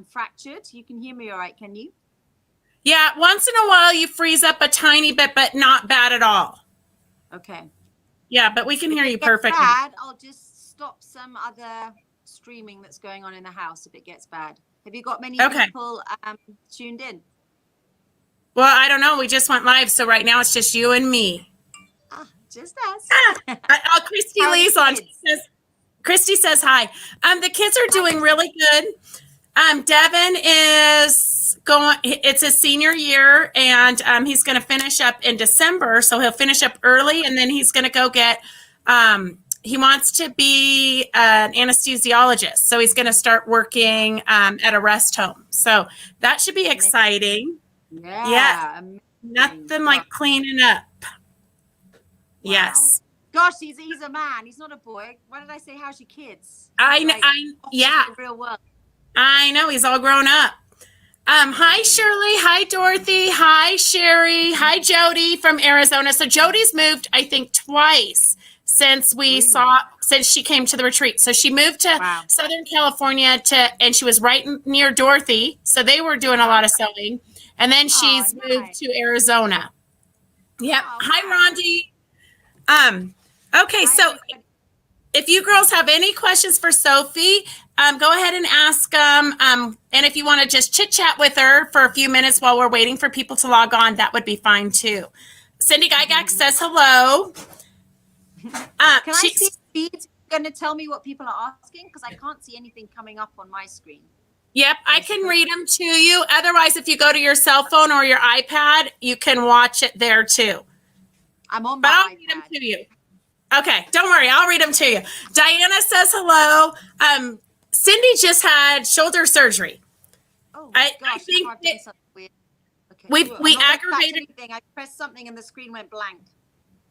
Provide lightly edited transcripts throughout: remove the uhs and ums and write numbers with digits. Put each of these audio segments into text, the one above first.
fractured. You can hear me all right, can you? Yeah, once in a while you freeze up a tiny bit, but not bad at all. Okay. Yeah, but we can hear you perfectly. Bad, I'll just stop some other streaming that's going on in the house if it gets bad. Have you got many people tuned in? Well, I don't know. We just went live, so right now it's just you and me. Just us. Christy Lee's on. Christy says hi. The kids are doing really good. Devin is going. It's his senior year, and he's going to finish up in December. So he'll finish up early, and then he's going to go get. He wants to be an anesthesiologist, so he's going to start working at a rest home. So that should be exciting. Yeah. Nothing like cleaning up. Wow. Yes. Gosh, he's a man. He's not a boy. Why did I say how's your kids? Yeah. The real world. I know, he's all grown up. Hi Shirley, hi Dorothy, hi Sherry, hi Jody from Arizona. So Jody's moved, I think, twice since since she came to the retreat. So she moved to Southern California and she was right near Dorothy. So they were doing a lot of sewing. And then she's moved to Arizona. Yep. Hi Rondi. Okay, so if you girls have any questions for Sophie, go ahead and ask them. And if you want to just chit chat with her for a few minutes while we're waiting for people to log on, that would be fine too. Cindy Gygax says hello. Can I see feeds? You're going to tell me what people are asking? Because I can't see anything coming up on my screen. Yep, I can read them to you. Otherwise, if you go to your cell phone or your iPad, you can watch it there too. I'm on my iPad. But I'll read them to you. Okay, don't worry. I'll read them to you. Diana says hello. Cindy just had shoulder surgery. Oh, my gosh. I think we aggravated. I pressed something and the screen went blank.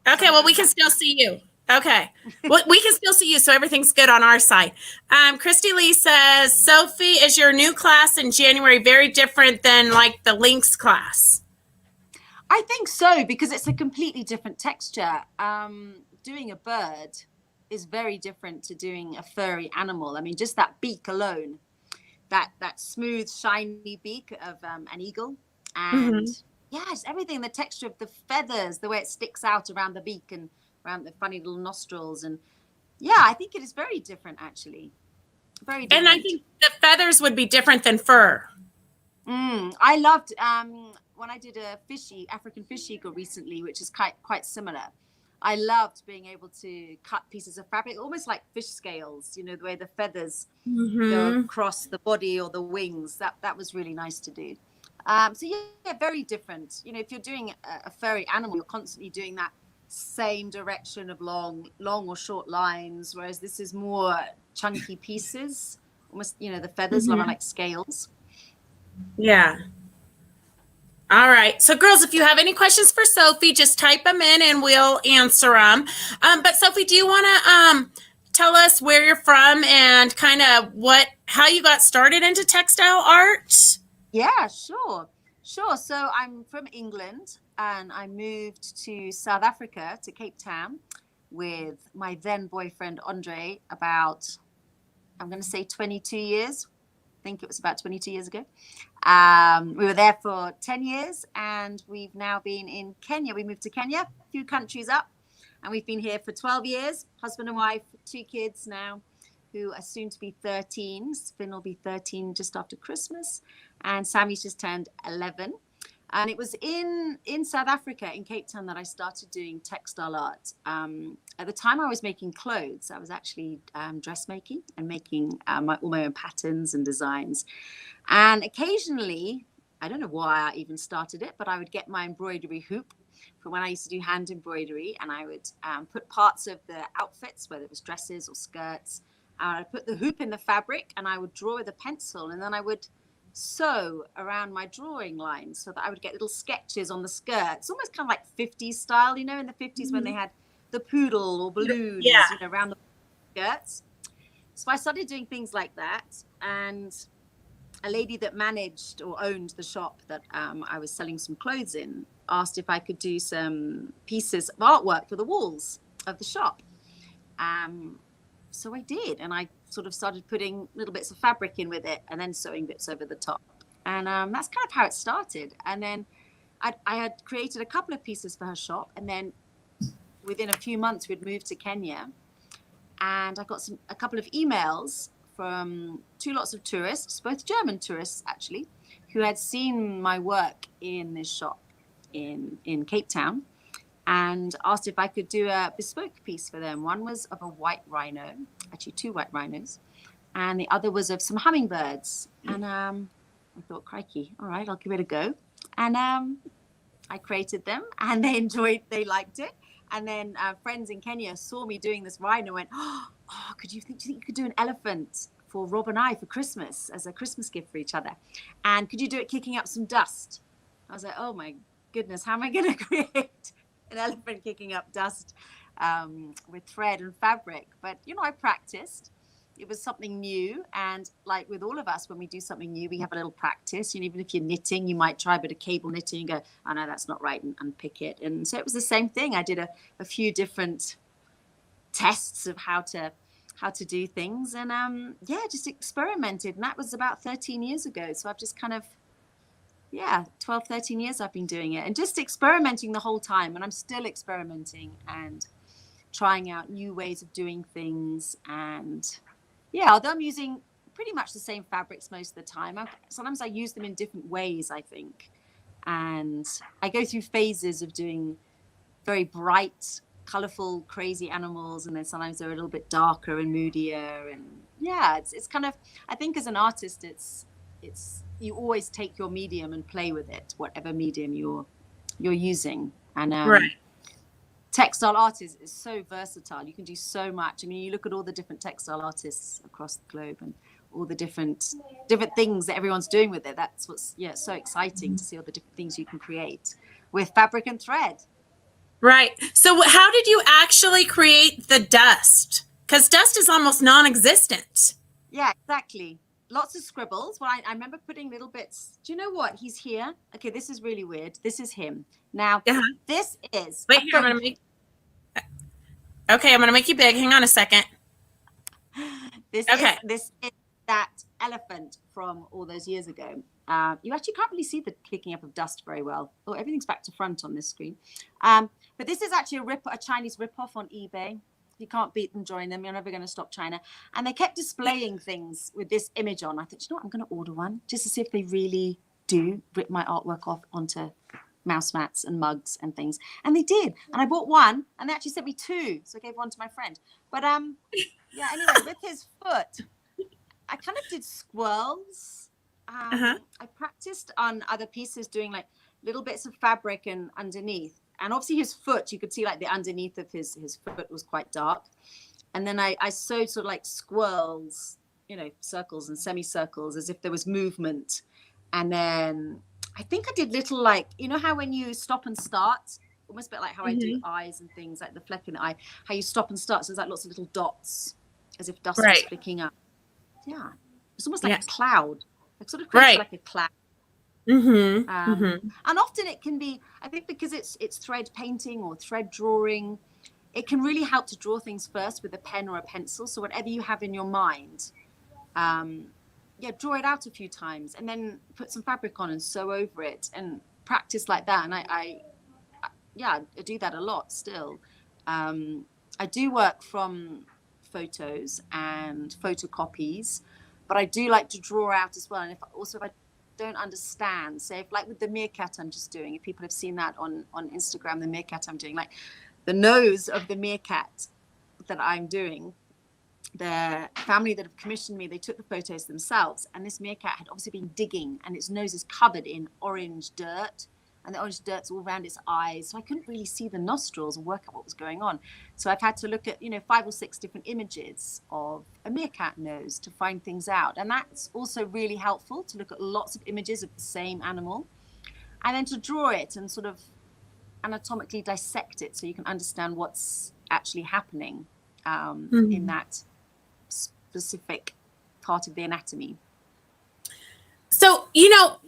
Okay, well, we can still see you. Okay. Well, we can still see you, so everything's good on our side. Christy Lee says, Sophie, is your new class in January very different than like the Lynx class? I think so, because it's a completely different texture. Doing a bird is very different to doing a furry animal. I mean, just that beak alone, that smooth, shiny beak of an eagle. And yes, everything, the texture of the feathers, the way it sticks out around the beak and around the funny little nostrils. And yeah, I think it is very different, actually. Very different. And I think the feathers would be different than fur. I loved when I did a African fish eagle recently, which is quite similar. I loved being able to cut pieces of fabric, almost like fish scales, you know, the way the feathers go across the body or the wings. That was really nice to do. So yeah, very different. You know, if you're doing a furry animal, you're constantly doing that same direction of long or short lines, whereas this is more chunky pieces, almost, you know, the feathers are like scales. Yeah. All right. So girls, if you have any questions for Sophie, just type them in and we'll answer them. But Sophie, do you want to tell us where you're from and kind of how you got started into textile art? Yeah, sure. So I'm from England and I moved to South Africa, to Cape Town, with my then boyfriend, Andre, about, I'm going to say 22 years. I think it was about 22 years ago. We were there for 10 years and we've now been in Kenya. We moved to Kenya, a few countries up, and we've been here for 12 years, husband and wife, 2 kids now who are soon to be 13. Finn will be 13 just after Christmas, and Sammy's just turned 11. And it was in South Africa, in Cape Town, that I started doing textile art. At the time I was making clothes. I was actually dressmaking and making all my own patterns and designs. And occasionally, I don't know why I even started it, but I would get my embroidery hoop from when I used to do hand embroidery, and I would put parts of the outfits, whether it was dresses or skirts, I'd put the hoop in the fabric and I would draw with a pencil, and then I would sew around my drawing lines so that I would get little sketches on the skirts, almost kind of like 50s style, you know, in the 50s when they had the poodle or balloons, you know, around the skirts. So I started doing things like that, and a lady that managed or owned the shop that I was selling some clothes in asked if I could do some pieces of artwork for the walls of the shop. So I did, and I sort of started putting little bits of fabric in with it and then sewing bits over the top. And that's kind of how it started. And then I had created a couple of pieces for her shop. And then within a few months, we'd moved to Kenya. And I got a couple of emails from 2 lots of tourists, both German tourists, actually, who had seen my work in this shop in Cape Town and asked if I could do a bespoke piece for them. One was of a white rhino, actually 2 white rhinos, and the other was of some hummingbirds. And I thought, crikey, all right, I'll give it a go. And I created them, and they liked it. And then friends in Kenya saw me doing this rhino and went, oh, do you think you could do an elephant for Rob and I for Christmas as a Christmas gift for each other? And could you do it kicking up some dust? I was like, oh my goodness, how am I going to create an elephant kicking up dust with thread and fabric? But, I practiced. It was something new. And like with all of us, when we do something new, we have a little practice. Even if you're knitting, you might try a bit of cable knitting and go, oh, no, that's not right, and unpick it. And so it was the same thing. I did a few different tests of how to do things. And just experimented. And that was about 13 years ago. So I've just kind of, 12, 13 years I've been doing it and just experimenting the whole time. And I'm still experimenting and trying out new ways of doing things. And although I'm using pretty much the same fabrics most of the time, sometimes I use them in different ways, I think. And I go through phases of doing very bright, colorful, crazy animals. And then sometimes they're a little bit darker and moodier. And it's kind of, I think as an artist, it's you always take your medium and play with it, whatever medium you're using. And right. Textile art is so versatile. You can do so much. I mean, you look at all the different textile artists across the globe and all the different things that everyone's doing with it. That's what's so exciting to see all the different things you can create with fabric and thread. Right. So how did you actually create the dust? Because dust is almost non-existent. Yeah, exactly. Lots of scribbles. Well, I remember putting little bits. Do you know what? He's here. Okay, this is really weird. This is him. Now, This is... Wait, here, I'm going to make you big. Hang on a second. This is that elephant from all those years ago. You actually can't really see the kicking up of dust very well. Oh, everything's back to front on this screen. But this is actually a Chinese ripoff on eBay. You can't beat them, join them. You're never going to stop China. And they kept displaying things with this image on. I thought, I'm going to order one just to see if they really do rip my artwork off onto mouse mats and mugs and things. And they did. And I bought one, and they actually sent me 2. So I gave one to my friend. But anyway, with his foot, I kind of did squirrels. I practiced on other pieces doing like little bits of fabric and underneath. And obviously his foot, you could see like the underneath of his foot was quite dark. And then I sewed sort of like squirrels, circles and semicircles as if there was movement. And then I think I did little like, how when you stop and start, almost a bit like how I do eyes and things, like the fleck in the eye, how you stop and start. So there's like lots of little dots as if dust was flicking up. Yeah. It's almost like a cloud. Like sort of creates like a cloud. And often it can be, I think because it's thread painting or thread drawing, it can really help to draw things first with a pen or a pencil. So whatever you have in your mind, draw it out a few times and then put some fabric on and sew over it and practice like that. And I do that a lot still. I do work from photos and photocopies, but I do like to draw out as well. And if I don't understand, say if like with the meerkat I'm just doing, if people have seen that on Instagram, the meerkat I'm doing, like the nose of the meerkat that I'm doing, the family that have commissioned me, they took the photos themselves, and this meerkat had obviously been digging and its nose is covered in orange dirt, and the orange dirt's all around its eyes, so I couldn't really see the nostrils and work out what was going on. So I've had to look at 5 or 6 different images of a meerkat nose to find things out. And that's also really helpful, to look at lots of images of the same animal and then to draw it and sort of anatomically dissect it so you can understand what's actually happening in that specific part of the anatomy. So,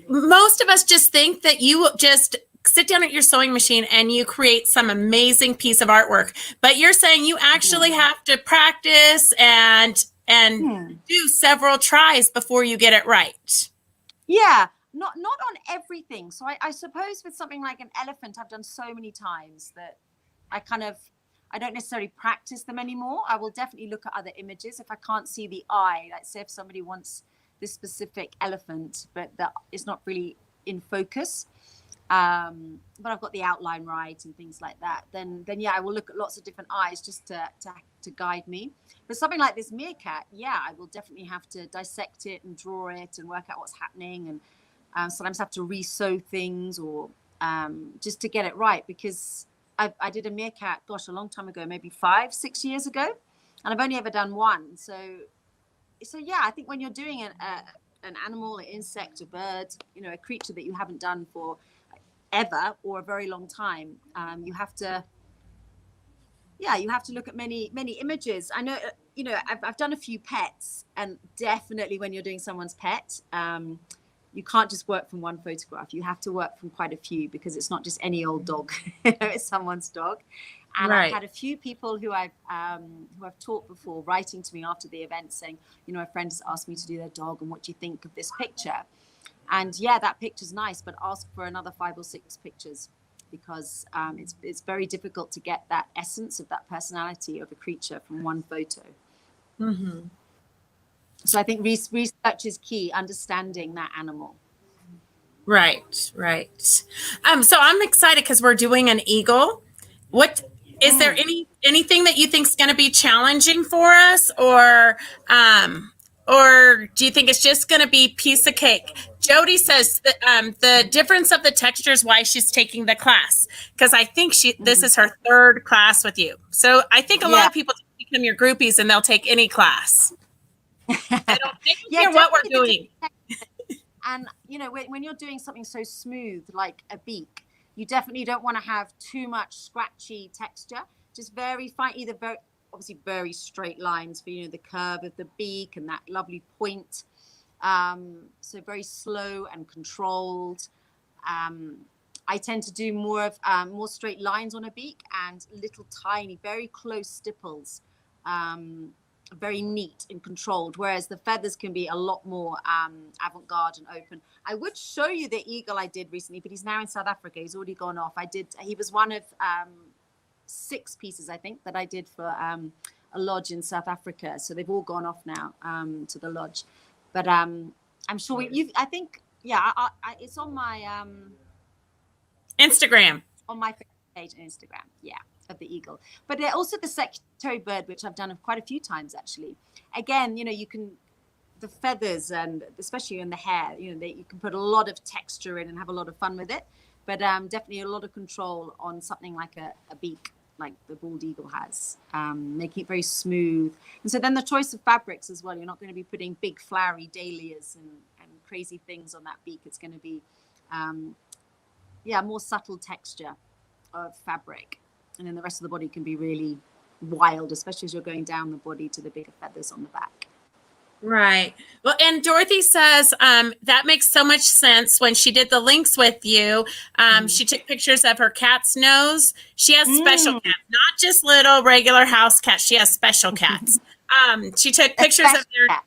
most of us just think that you just sit down at your sewing machine and you create some amazing piece of artwork. But you're saying you actually have to practice and and do several tries before you get it right. Yeah, not on everything. So I suppose with something like an elephant, I've done so many times that I don't necessarily practice them anymore. I will definitely look at other images if I can't see the eye. Like say if somebody wants this specific elephant, but that is not really in focus, but I've got the outline right and things like that, then yeah, I will look at lots of different eyes just to guide me. But something like this meerkat, yeah, I will definitely have to dissect it and draw it and work out what's happening, and sometimes have to re-sew things or just to get it right, because I did a meerkat, gosh, a long time ago, maybe 5-6 years ago, and I've only ever done one. So yeah, I think when you're doing an animal, an insect, a bird, a creature that you haven't done for ever or a very long time, you have to look at many images. I know, I've done a few pets, and definitely when you're doing someone's pet, you can't just work from one photograph. You have to work from quite a few, because it's not just any old dog. It's someone's dog. And right. I've had a few people who I've taught before writing to me after the event saying, a friend has asked me to do their dog, and what do you think of this picture? And yeah, that picture's nice, but ask for another 5 or 6 pictures, because it's very difficult to get that essence of that personality of a creature from one photo. Mm-hmm. So I think research is key, understanding that animal. Right. So I'm excited because we're doing an eagle. What is there anything that you think is going to be challenging for us, or do you think it's just going to be piece of cake? Jody says that the difference of the texture is why she's taking the class, because I think this is her 3rd class with you. So I think a lot of people become your groupies and they'll take any class. They don't care what we're doing. And when you're doing something so smooth like a beak, you definitely don't want to have too much scratchy texture. Just very fine, obviously very straight lines for the curve of the beak and that lovely point. So very slow and controlled. I tend to do more straight lines on a beak and little tiny, very close stipples. Very neat and controlled, whereas the feathers can be a lot more avant-garde and open. I would show you the eagle I did recently, but he's now in South Africa. He's already gone off. He was one of 6 pieces, I think, that I did for a lodge in South Africa. So they've all gone off now to the lodge. But I'm sure I think, it's on my Instagram. On my page on Instagram, yeah, of the eagle. But also the secretary bird, which I've done quite a few times actually. Again, you can, the feathers and especially in the hair, you can put a lot of texture in and have a lot of fun with it. But definitely a lot of control on something like a beak, like the bald eagle has, making it very smooth. And so then the choice of fabrics as well. You're not going to be putting big flowery dahlias and crazy things on that beak. It's going to be, more subtle texture of fabric. And then the rest of the body can be really wild, especially as you're going down the body to the bigger feathers on the back. Right. Well, and Dorothy says that makes so much sense. When she did the links with you, she took pictures of her cat's nose. She has special cats, not just little regular house cats. She has special cats. She took pictures of their...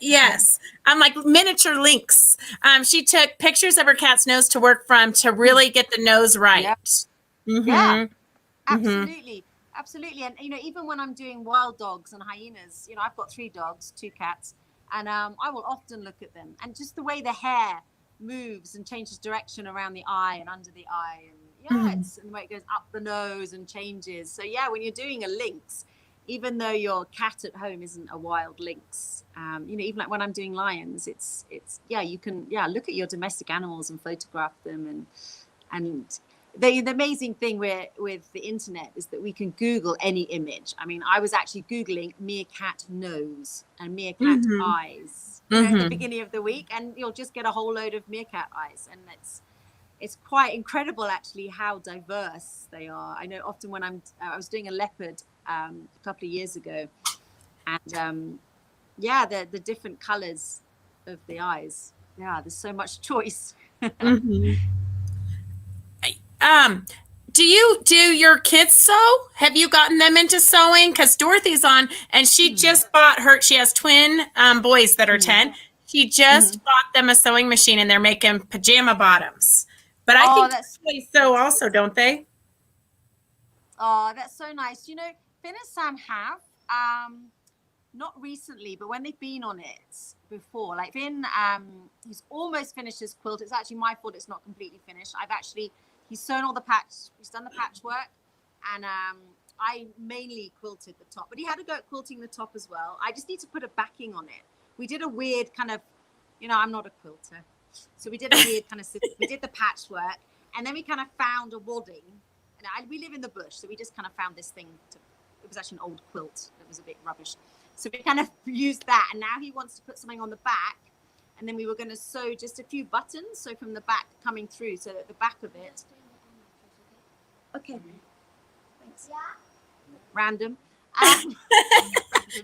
Yes. Like miniature links. She took pictures of her cat's nose to work from to really get the nose right. Yep. Mm-hmm. Yeah, absolutely. Absolutely. And, even when I'm doing wild dogs and hyenas, I've got 3 dogs, 2 cats, and I will often look at them. And just the way the hair moves and changes direction around the eye and under the eye. And and the way it goes up the nose and changes. So, when you're doing a lynx, even though your cat at home isn't a wild lynx, even like when I'm doing lions, it's you can, look at your domestic animals and photograph them. And the amazing thing with the internet is that we can Google any image. I mean, I was actually Googling meerkat nose and meerkat eyes at the beginning of the week, and you'll just get a whole load of meerkat eyes. And it's quite incredible actually how diverse they are. I know often when I was doing a leopard a couple of years ago, and the different colors of the eyes. Yeah, there's so much choice. do your kids sew? Have you gotten them into sewing? Because Dorothy's on, and she just bought her. She has twin boys that are 10. She just bought them a sewing machine, and they're making pajama bottoms. But I think they sew also, don't they? Oh, that's so nice. You know, Finn and Sam have, not recently, but when they've been on it before, like Finn, he's almost finished his quilt. It's actually my fault it's not completely finished. He's sewn all the he's done the patchwork, and I mainly quilted the top, but he had to go at quilting the top as well. I just need to put a backing on it. We did a weird kind of, I'm not a quilter. So we did a weird kind of, we did the patchwork, and then we kind of found a wadding. And we live in the bush, so we just kind of found this thing. It was actually an old quilt that was a bit rubbish. So we kind of used that, and now he wants to put something on the back, and then we were going to sew just a few buttons, so from the back coming through, so that the back of it. Okay. Thanks. Random.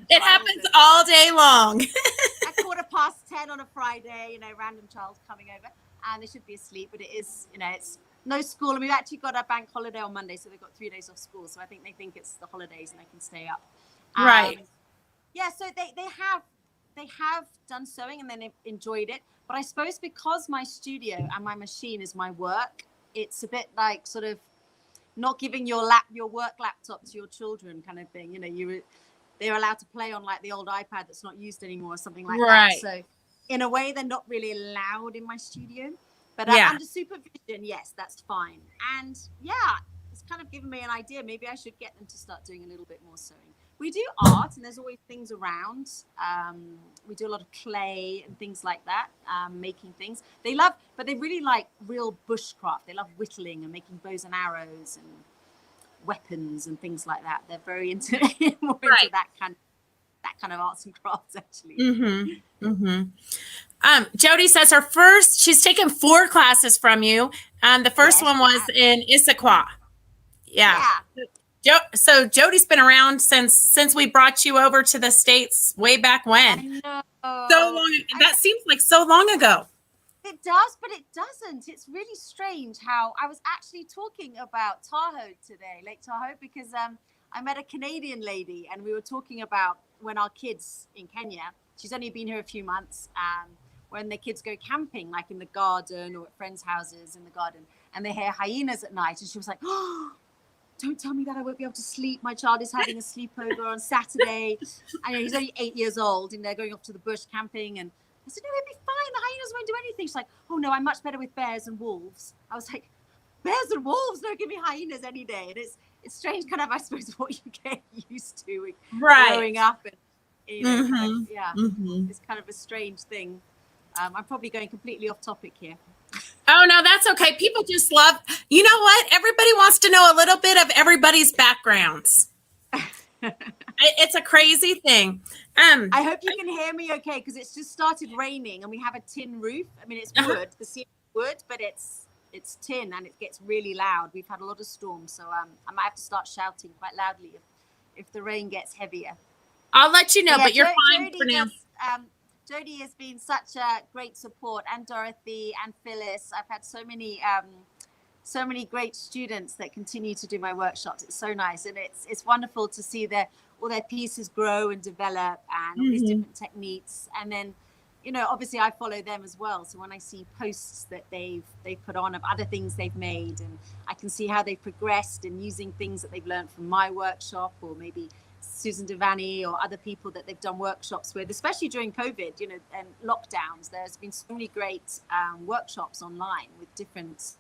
It happens all day long. At 10:15 on a Friday, random child coming over, and they should be asleep, but it is, it's no school, and we've actually got a bank holiday on Monday, so they've got 3 days off school. So I think they think it's the holidays and they can stay up. Right. Yeah. So they have done sewing and then they've enjoyed it. But I suppose because my studio and my machine is my work, it's a bit like sort of not giving your work laptop to your children kind of thing. They're allowed to play on like the old iPad that's not used anymore or something like that. So in a way, they're not really allowed in my studio. But under supervision, yes, that's fine. And yeah, it's kind of given me an idea. Maybe I should get them to start doing a little bit more sewing. We do art, and there's always things around. We do a lot of clay and things like that, making things. They really like real bushcraft. They love whittling and making bows and arrows and weapons and things like that. They're very into into that kind of arts and crafts, actually. Jody says she's taken 4 classes from you. The first one was in Issaquah. Yeah. So Jody's been around since we brought you over to the States way back when. I know. So long. That seems like so long ago. It does, but it doesn't. It's really strange how I was actually talking about Tahoe today, Lake Tahoe, because I met a Canadian lady and we were talking about when our kids in Kenya, she's only been here a few months, when the kids go camping, like in the garden or at friends' houses in the garden, and they hear hyenas at night. And she was like, oh, don't tell me that I won't be able to sleep. My child is having a sleepover on Saturday. And he's only 8 years old and they're going off to the bush camping. And I said, no, it'll be fine. The hyenas won't do anything. She's like, oh no, I'm much better with bears and wolves. I was like, bears and wolves? No, give me hyenas any day. And it's strange kind of, I suppose, what you get used to growing up. And, it's kind of a strange thing. I'm probably going completely off topic here. Oh, no, that's okay. People just love, you know what? Everybody wants to know a little bit of everybody's backgrounds. It's a crazy thing. I hope you can hear me okay, because it's just started raining and we have a tin roof. I mean, it's wood, the ceiling is wood, but it's tin and it gets really loud. We've had a lot of storms, so I might have to start shouting quite loudly if the rain gets heavier. I'll let you know, but you're fine for now. Jody has been such a great support, and Dorothy and Phyllis. I've had so many great students that continue to do my workshops. It's so nice, and it's wonderful to see all their pieces grow and develop, and all these different techniques. And then, obviously I follow them as well. So when I see posts that they've put on of other things they've made, and I can see how they've progressed in using things that they've learned from my workshop, or maybe Susan Devaney or other people that they've done workshops with, especially during COVID, and lockdowns. There's been so many great workshops online with different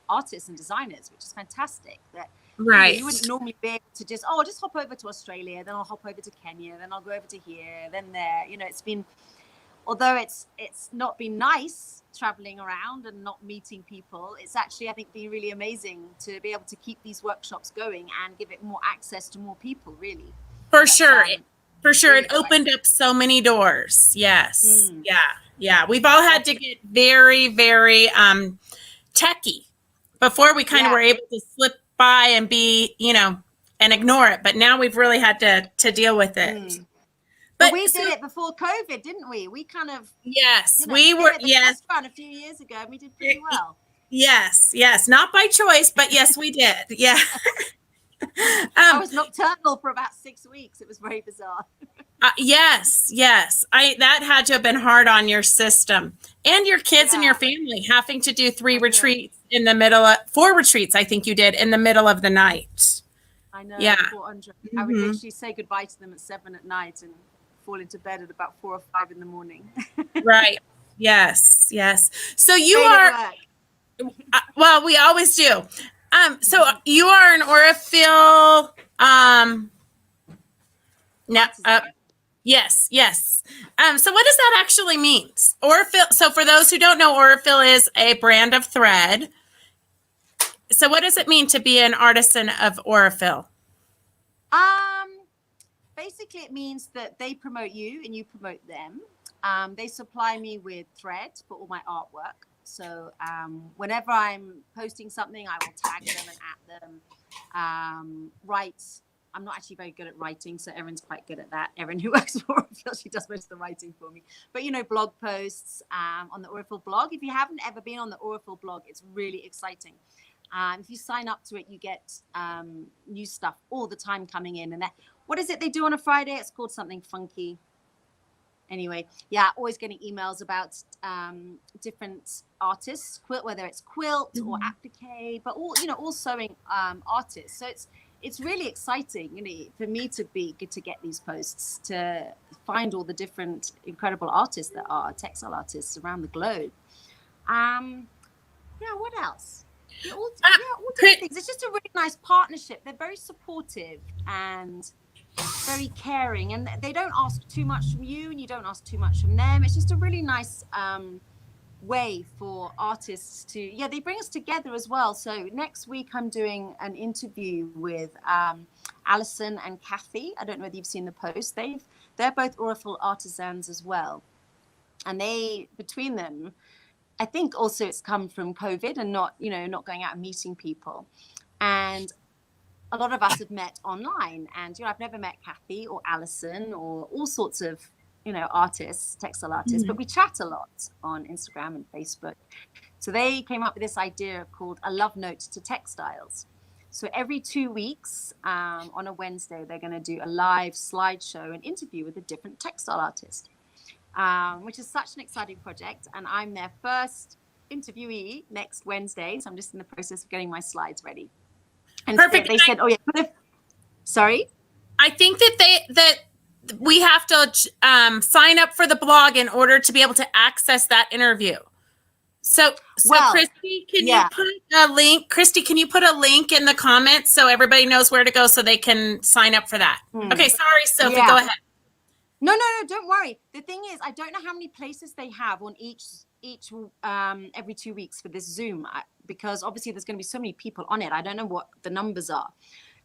artists and designers, which is fantastic. That you wouldn't normally be able to just hop over to Australia, then I'll hop over to Kenya, then I'll go over to here, then there. It's been, although it's not been nice traveling around and not meeting people, it's actually, I think, been really amazing to be able to keep these workshops going and give it more access to more people, really. For sure. Really it opened up so many doors. Yes. Yeah. We've all had to get very, very techie before we kind of were able to slip by and be, and ignore it. But now we've really had to deal with it. But we did it before COVID, didn't we? We kind of we were test run a few years ago, and we did pretty well. Yes, yes, not by choice, but yes, we did. Yeah. I was nocturnal for about 6 weeks. It was very bizarre. Yes, yes. That had to have been hard on your system and your kids and your Yeah, family having to do 3 I know. retreats in the middle of 4 retreats, I think you did in the middle of the night. I know, Yeah. 400. I would Hmm. literally say goodbye to them at 7 at night and fall into bed at about 4 or 5 in the morning. Right. Yes, yes. So you Made it are, work. well, we always do. So you are an Orophil, no, Artisan. yes, yes. So what does that actually mean? Orophil. So for those who don't know, Orophil is a brand of thread. So what does it mean to be an artisan of Orophil? Basically, it means that they promote you and you promote them. They supply me with thread for all my artwork. So whenever I'm posting something, I will tag them and at them. Write. I'm not actually very good at writing, so Erin's quite good at that. Erin, who works for Orophil, she does most of the writing for me. But blog posts on the Orophil blog. If you haven't ever been on the Orophil blog, it's really exciting. If you sign up to it, you get new stuff all the time coming in. And what is it they do on a Friday? It's called something funky. Anyway, yeah, always getting emails about different artists, whether it's quilt or applique, but all sewing artists. So it's really exciting, for me to get these posts, to find all the different incredible artists that are textile artists around the globe. Yeah, what else? All different things. It's just a really nice partnership. They're very supportive and very caring, and they don't ask too much from you and you don't ask too much from them. It's just a really nice way for artists to, they bring us together as well. So next week I'm doing an interview with Alison and Kathy. I don't know whether you've seen the post. They're both Orophil artisans as well, and they, between them, I think also it's come from COVID and not going out and meeting people. And a lot of us have met online, and I've never met Kathy or Alison or all sorts of artists, textile artists, but we chat a lot on Instagram and Facebook. So they came up with this idea called a love note to textiles. So every 2 weeks on a Wednesday, they're going to do a live slideshow and interview with a different textile artist, which is such an exciting project. And I'm their first interviewee next Wednesday. So I'm just in the process of getting my slides ready. And Perfect. They said, oh yeah, sorry? I think that we have to sign up for the blog in order to be able to access that interview. So Christy, can you put a link? Christy, can you put a link in the comments so everybody knows where to go so they can sign up for that? Okay, sorry, Sophie, go ahead. No, don't worry. The thing is, I don't know how many places they have on each every 2 weeks for this Zoom, because obviously there's going to be so many people on it. I don't know what the numbers are,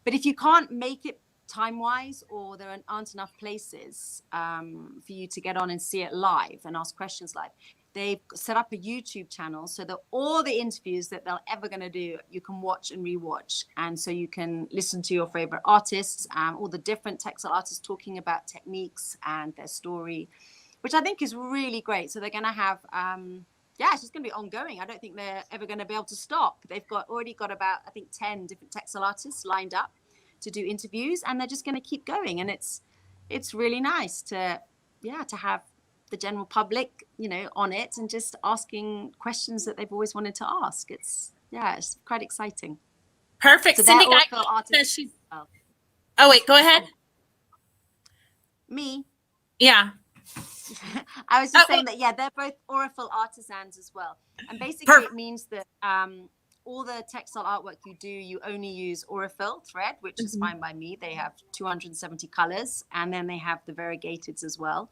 but if you can't make it time-wise, or there aren't enough places for you to get on and see it live and ask questions live, they've set up a YouTube channel so that all the interviews that they're ever going to do, you can watch and rewatch. And so you can listen to your favorite artists, all the different textile artists talking about techniques and their story, which I think is really great. So they're going to have, it's just going to be ongoing. I don't think they're ever going to be able to stop. They've already got about, I think, 10 different textile artists lined up to do interviews, and they're just going to keep going. And it's really nice to have the general public, on it and just asking questions that they've always wanted to ask. It's quite exciting. Perfect. So Cindy, oh wait, go ahead. Me? Yeah. I was just saying that, they're both Orophil artisans as well. And basically it means that all the textile artwork you do, you only use Orophil thread, which is fine by me. They have 270 colors, and then they have the variegateds as well.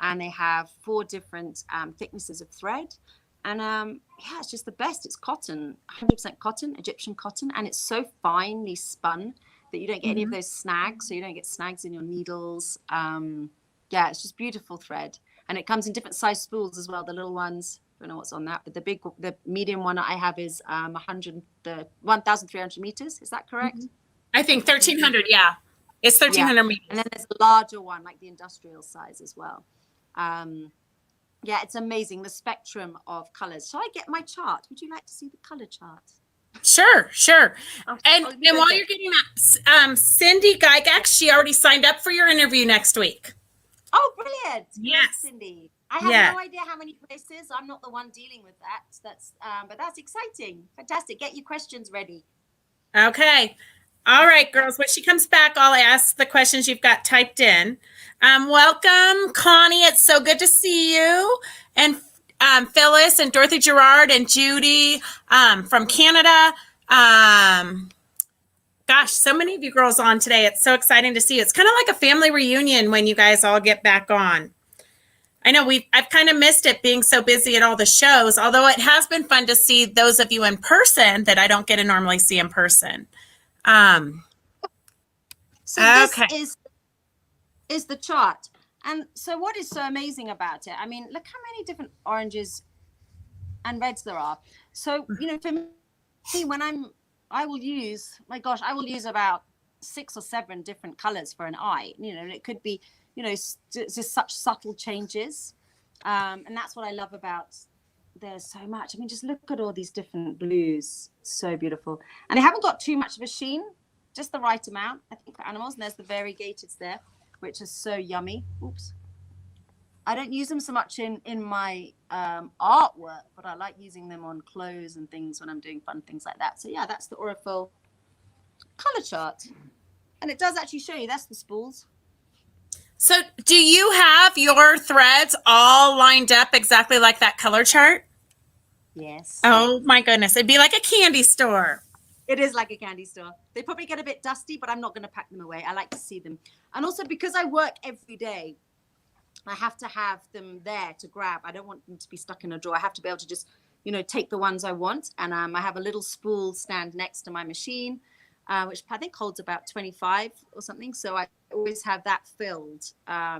And they have 4 different thicknesses of thread. And it's just the best. It's cotton, 100% cotton, Egyptian cotton. And it's so finely spun that you don't get any of those snags. So you don't get snags in your needles. It's just beautiful thread. And it comes in different size spools as well. The little ones, I don't know what's on that, but the medium one I have is 1,300 meters. Is that correct? I think 1,300. Yeah, it's 1,300 meters. And then there's a larger one, like the industrial size as well. Yeah, it's amazing, the spectrum of colors. Shall I get my chart? Would you like to see the color chart? Sure, sure. And Let me go while get you're getting that, Cindy Gygax, she already signed up for your interview next week. Oh, brilliant. Yes. Great, Cindy. I have Yeah. no idea how many places. I'm not the one dealing with that. But that's exciting. Fantastic. Get your questions ready. Okay. All right, girls. When she comes back, I'll ask the questions you've got typed in. Welcome, Connie. It's so good to see you. And Phyllis and Dorothy Gerard and Judy from Canada. Gosh, so many of you girls on today. It's so exciting to see you. It's kind of like a family reunion when you guys all get back on. I know I've kind of missed it being so busy at all the shows, although it has been fun to see those of you in person that I don't get to normally see in person. So this is the chart. And so what is so amazing about it? I mean, look how many different oranges and reds there are. So, you know, for me, when I will use about 6 or 7 different colors for an eye, you know, and it could be, you know, just such subtle changes. And that's what I love about there's so much. I mean, just look at all these different blues. So beautiful. And they haven't got too much of a sheen, just the right amount, I think, for animals. And there's the variegateds there, which is so yummy. Oops. I don't use them so much in my artwork, but I like using them on clothes and things when I'm doing fun things like that. So yeah, that's the Orophil color chart. And it does actually show you, that's the spools. So do you have your threads all lined up exactly like that color chart? Yes. Oh my goodness. It'd be like a candy store. It is like a candy store. They probably get a bit dusty, but I'm not going to pack them away. I like to see them. And also because I work every day, I have to have them there to grab. I don't want them to be stuck in a drawer. I have to be able to just, you know, take the ones I want. And I have a little spool stand next to my machine, which I think holds about 25 or something. So I always have that filled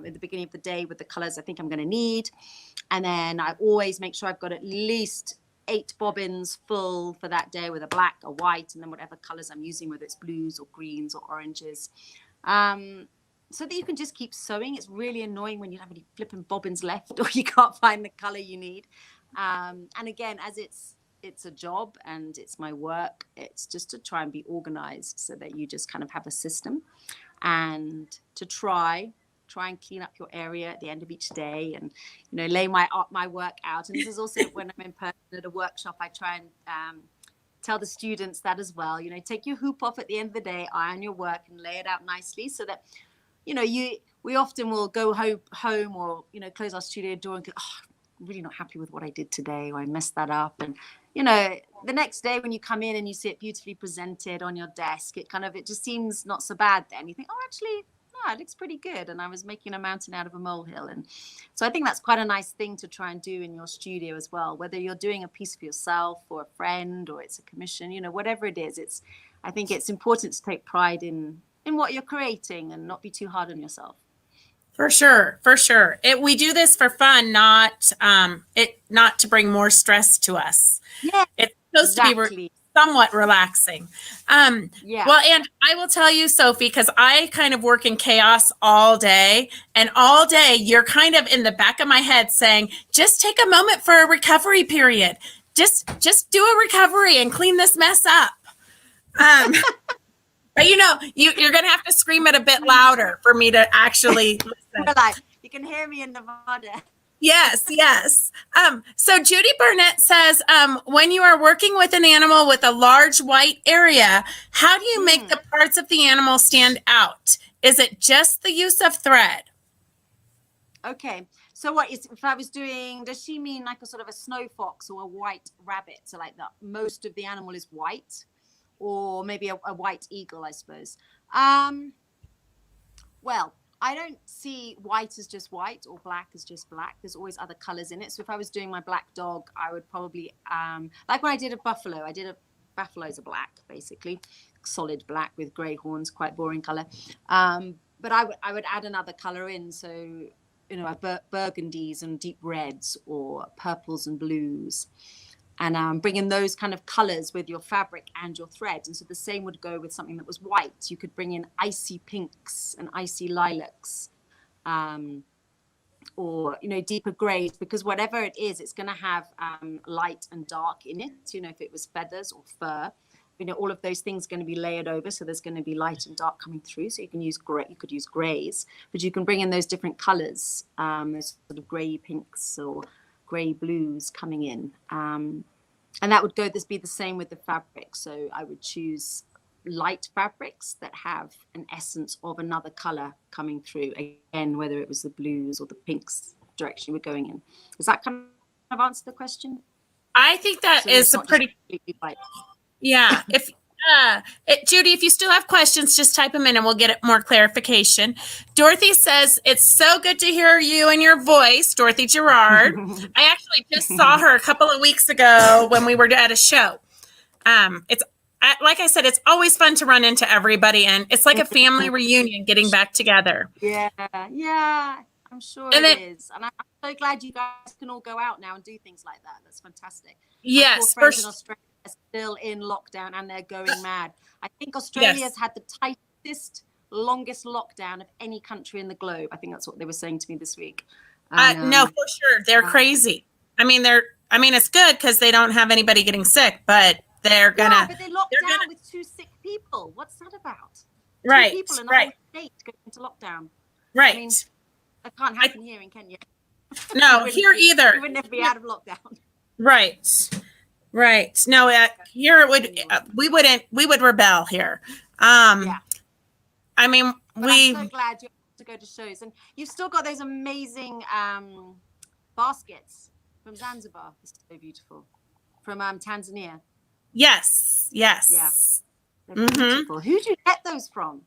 in the beginning of the day with the colors I think I'm going to need. And then I always make sure I've got at least 8 bobbins full for that day with a black, a white, and then whatever colors I'm using, whether it's blues or greens or oranges. So that you can just keep sewing. It's really annoying when you don't have any flipping bobbins left or you can't find the color you need. And again, as it's a job and it's my work, it's just to try and be organized so that you just kind of have a system and to try and clean up your area at the end of each day and, you know, lay my work out. And this is also when I'm in person at a workshop, I try and tell the students that as well. You know, take your hoop off at the end of the day, iron your work and lay it out nicely so that, you know, we often will go home or, you know, close our studio door and go, oh, I'm really not happy with what I did today, or I messed that up. And, you know, the next day when you come in and you see it beautifully presented on your desk, it just seems not so bad then. You think, oh, actually, no, it looks pretty good. And I was making a mountain out of a molehill. And so I think that's quite a nice thing to try and do in your studio as well, whether you're doing a piece for yourself or a friend or it's a commission, you know, whatever it is, I think it's important to take pride in what you're creating and not be too hard on yourself. For sure. We do this for fun, not to bring more stress to us. Yeah, it's supposed to be somewhat relaxing. Yeah. Well, and I will tell you, Sophie, because I kind of work in chaos all day, and all day you're kind of in the back of my head saying, just take a moment for a recovery period. Just do a recovery and clean this mess up. But you know, you're going to have to scream it a bit louder for me to actually listen. You can hear me in Nevada. Yes. So Judy Burnett says, when you are working with an animal with a large white area, how do you make the parts of the animal stand out? Is it just the use of thread? Okay. So if I was doing, does she mean like a sort of a snow fox or a white rabbit? So like that most of the animal is white? Or maybe a white eagle, I suppose. Well, I don't see white as just white or black as just black. There's always other colors in it. So if I was doing my black dog, I would probably, like when I did a buffalo, buffalo's a black, basically. Solid black with gray horns, quite boring color. But I would add another color in. So, you know, burgundies and deep reds or purples and blues. And bring in those kind of colors with your fabric and your thread. And so the same would go with something that was white. You could bring in icy pinks and icy lilacs. or, you know, deeper grays, because whatever it is, it's going to have light and dark in it. You know, if it was feathers or fur, you know, all of those things are going to be layered over. So there's going to be light and dark coming through. So you can use gray, you could use grays, but you can bring in those different colors, those sort of gray pinks or gray blues coming in. And that would be the same with the fabric. So I would choose light fabrics that have an essence of another color coming through, again, whether it was the blues or the pinks direction we're going in. Does that kind of answer the question? I think that is a pretty, yeah. If Judy, if you still have questions, just type them in and we'll get more clarification. Dorothy says, it's so good to hear you and your voice, Dorothy Gerard. I actually just saw her a couple of weeks ago when we were at a show. Like I said, it's always fun to run into everybody, and it's like a family reunion getting back together. Yeah, I'm sure it is. And I'm so glad you guys can all go out now and do things like that. That's fantastic. Yes, my friends in Australia are still in lockdown and they're going mad. I think Australia's had the tightest, longest lockdown of any country in the globe. I think that's what they were saying to me this week. No, for sure. They're crazy. I mean, it's good because they don't have anybody getting sick, but they're gonna. Yeah, but they locked down with 2 sick people. What's that about? Right. 2 people in the whole state going into lockdown. Right. I mean, that can't happen here in Kenya. No, here either. We would never be out of lockdown. Right. No, here it would. We would rebel here. Yeah. I mean, but I'm so glad you have to go to shows, and you've still got those amazing baskets from Zanzibar. It's so beautiful. From Tanzania. Yes. Yeah. They're beautiful. Who do you get those from?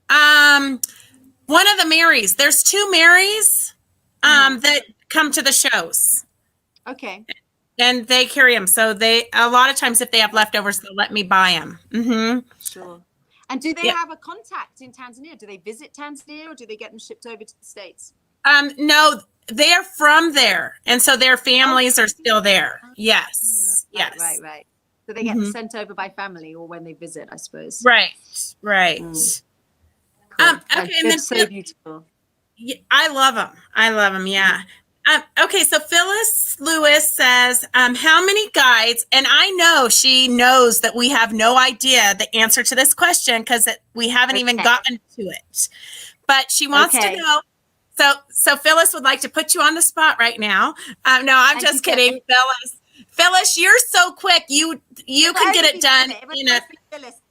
One of the Marys. There's 2 Marys that come to the shows. Okay. And they carry them. So a lot of times if they have leftovers, they'll let me buy them. Mm-hmm. Sure. And do they have a contact in Tanzania? Do they visit Tanzania, or do they get them shipped over to the States? No, they're from there. And so their families are still there. Yes. Right. So they get sent over by family or when they visit, I suppose. Right. Cool. Okay. And then so beautiful. I love them. Yeah. Okay, so Phyllis Lewis says, how many guides, and I know she knows that we have no idea the answer to this question because we haven't even gotten to it, but she wants to know. So Phyllis would like to put you on the spot right now. No, I'm just kidding, Phyllis. Phyllis, you're so quick. You can get it done. Phyllis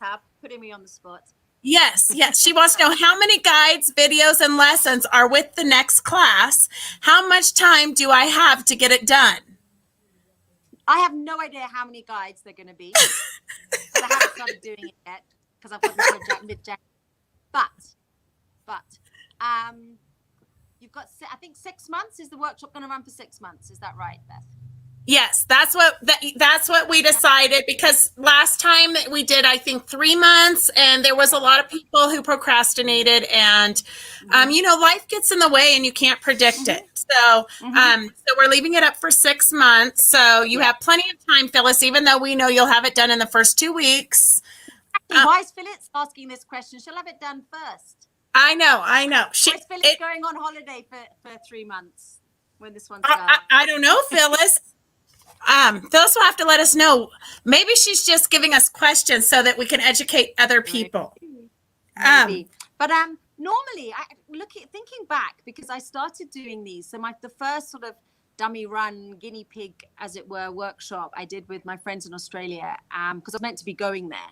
putting me on the spot. Yes. She wants to know how many guides, videos, and lessons are with the next class. How much time do I have to get it done? I have no idea how many guides they're going to be. But I haven't started doing it yet because I've got the project mid-January. But you've got, I think 6 months. Is the workshop going to run for 6 months? Is that right, Beth? Yes, that's what we decided, because last time we did, I think 3 months, and there was a lot of people who procrastinated, and life gets in the way and you can't predict it. So so we're leaving it up for 6 months. So you have plenty of time, Phyllis, even though we know you'll have it done in the first 2 weeks. Why is Phyllis asking this question? She'll have it dân first. I know. Why is Phyllis going on holiday for 3 months when this one's done? I don't know, Phyllis. Phyllis will have to let us know. Maybe she's just giving us questions so that we can educate other people. Maybe. But normally, thinking back, because I started doing these. So the first sort of dummy run, guinea pig, as it were, workshop I did with my friends in Australia, because I was meant to be going there.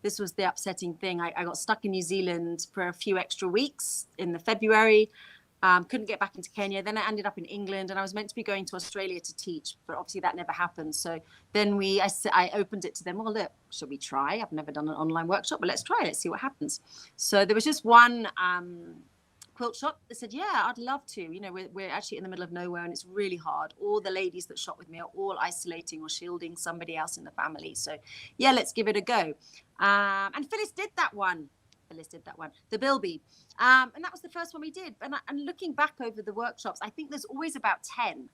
This was the upsetting thing. I got stuck in New Zealand for a few extra weeks in the February. Couldn't get back into Kenya. Then I ended up in England, and I was meant to be going to Australia to teach, but obviously that never happened. So then I opened it to them. Well, look, shall we try? I've never done an online workshop, but let's try. Let's see what happens. So there was just one quilt shop that said, yeah, I'd love to. We're actually in the middle of nowhere, and it's really hard. All the ladies that shop with me are all isolating or shielding somebody else in the family. So yeah, let's give it a go. And Phyllis did that one. The Bilby. And that was the first one we did. And looking back over the workshops, I think there's always about 10.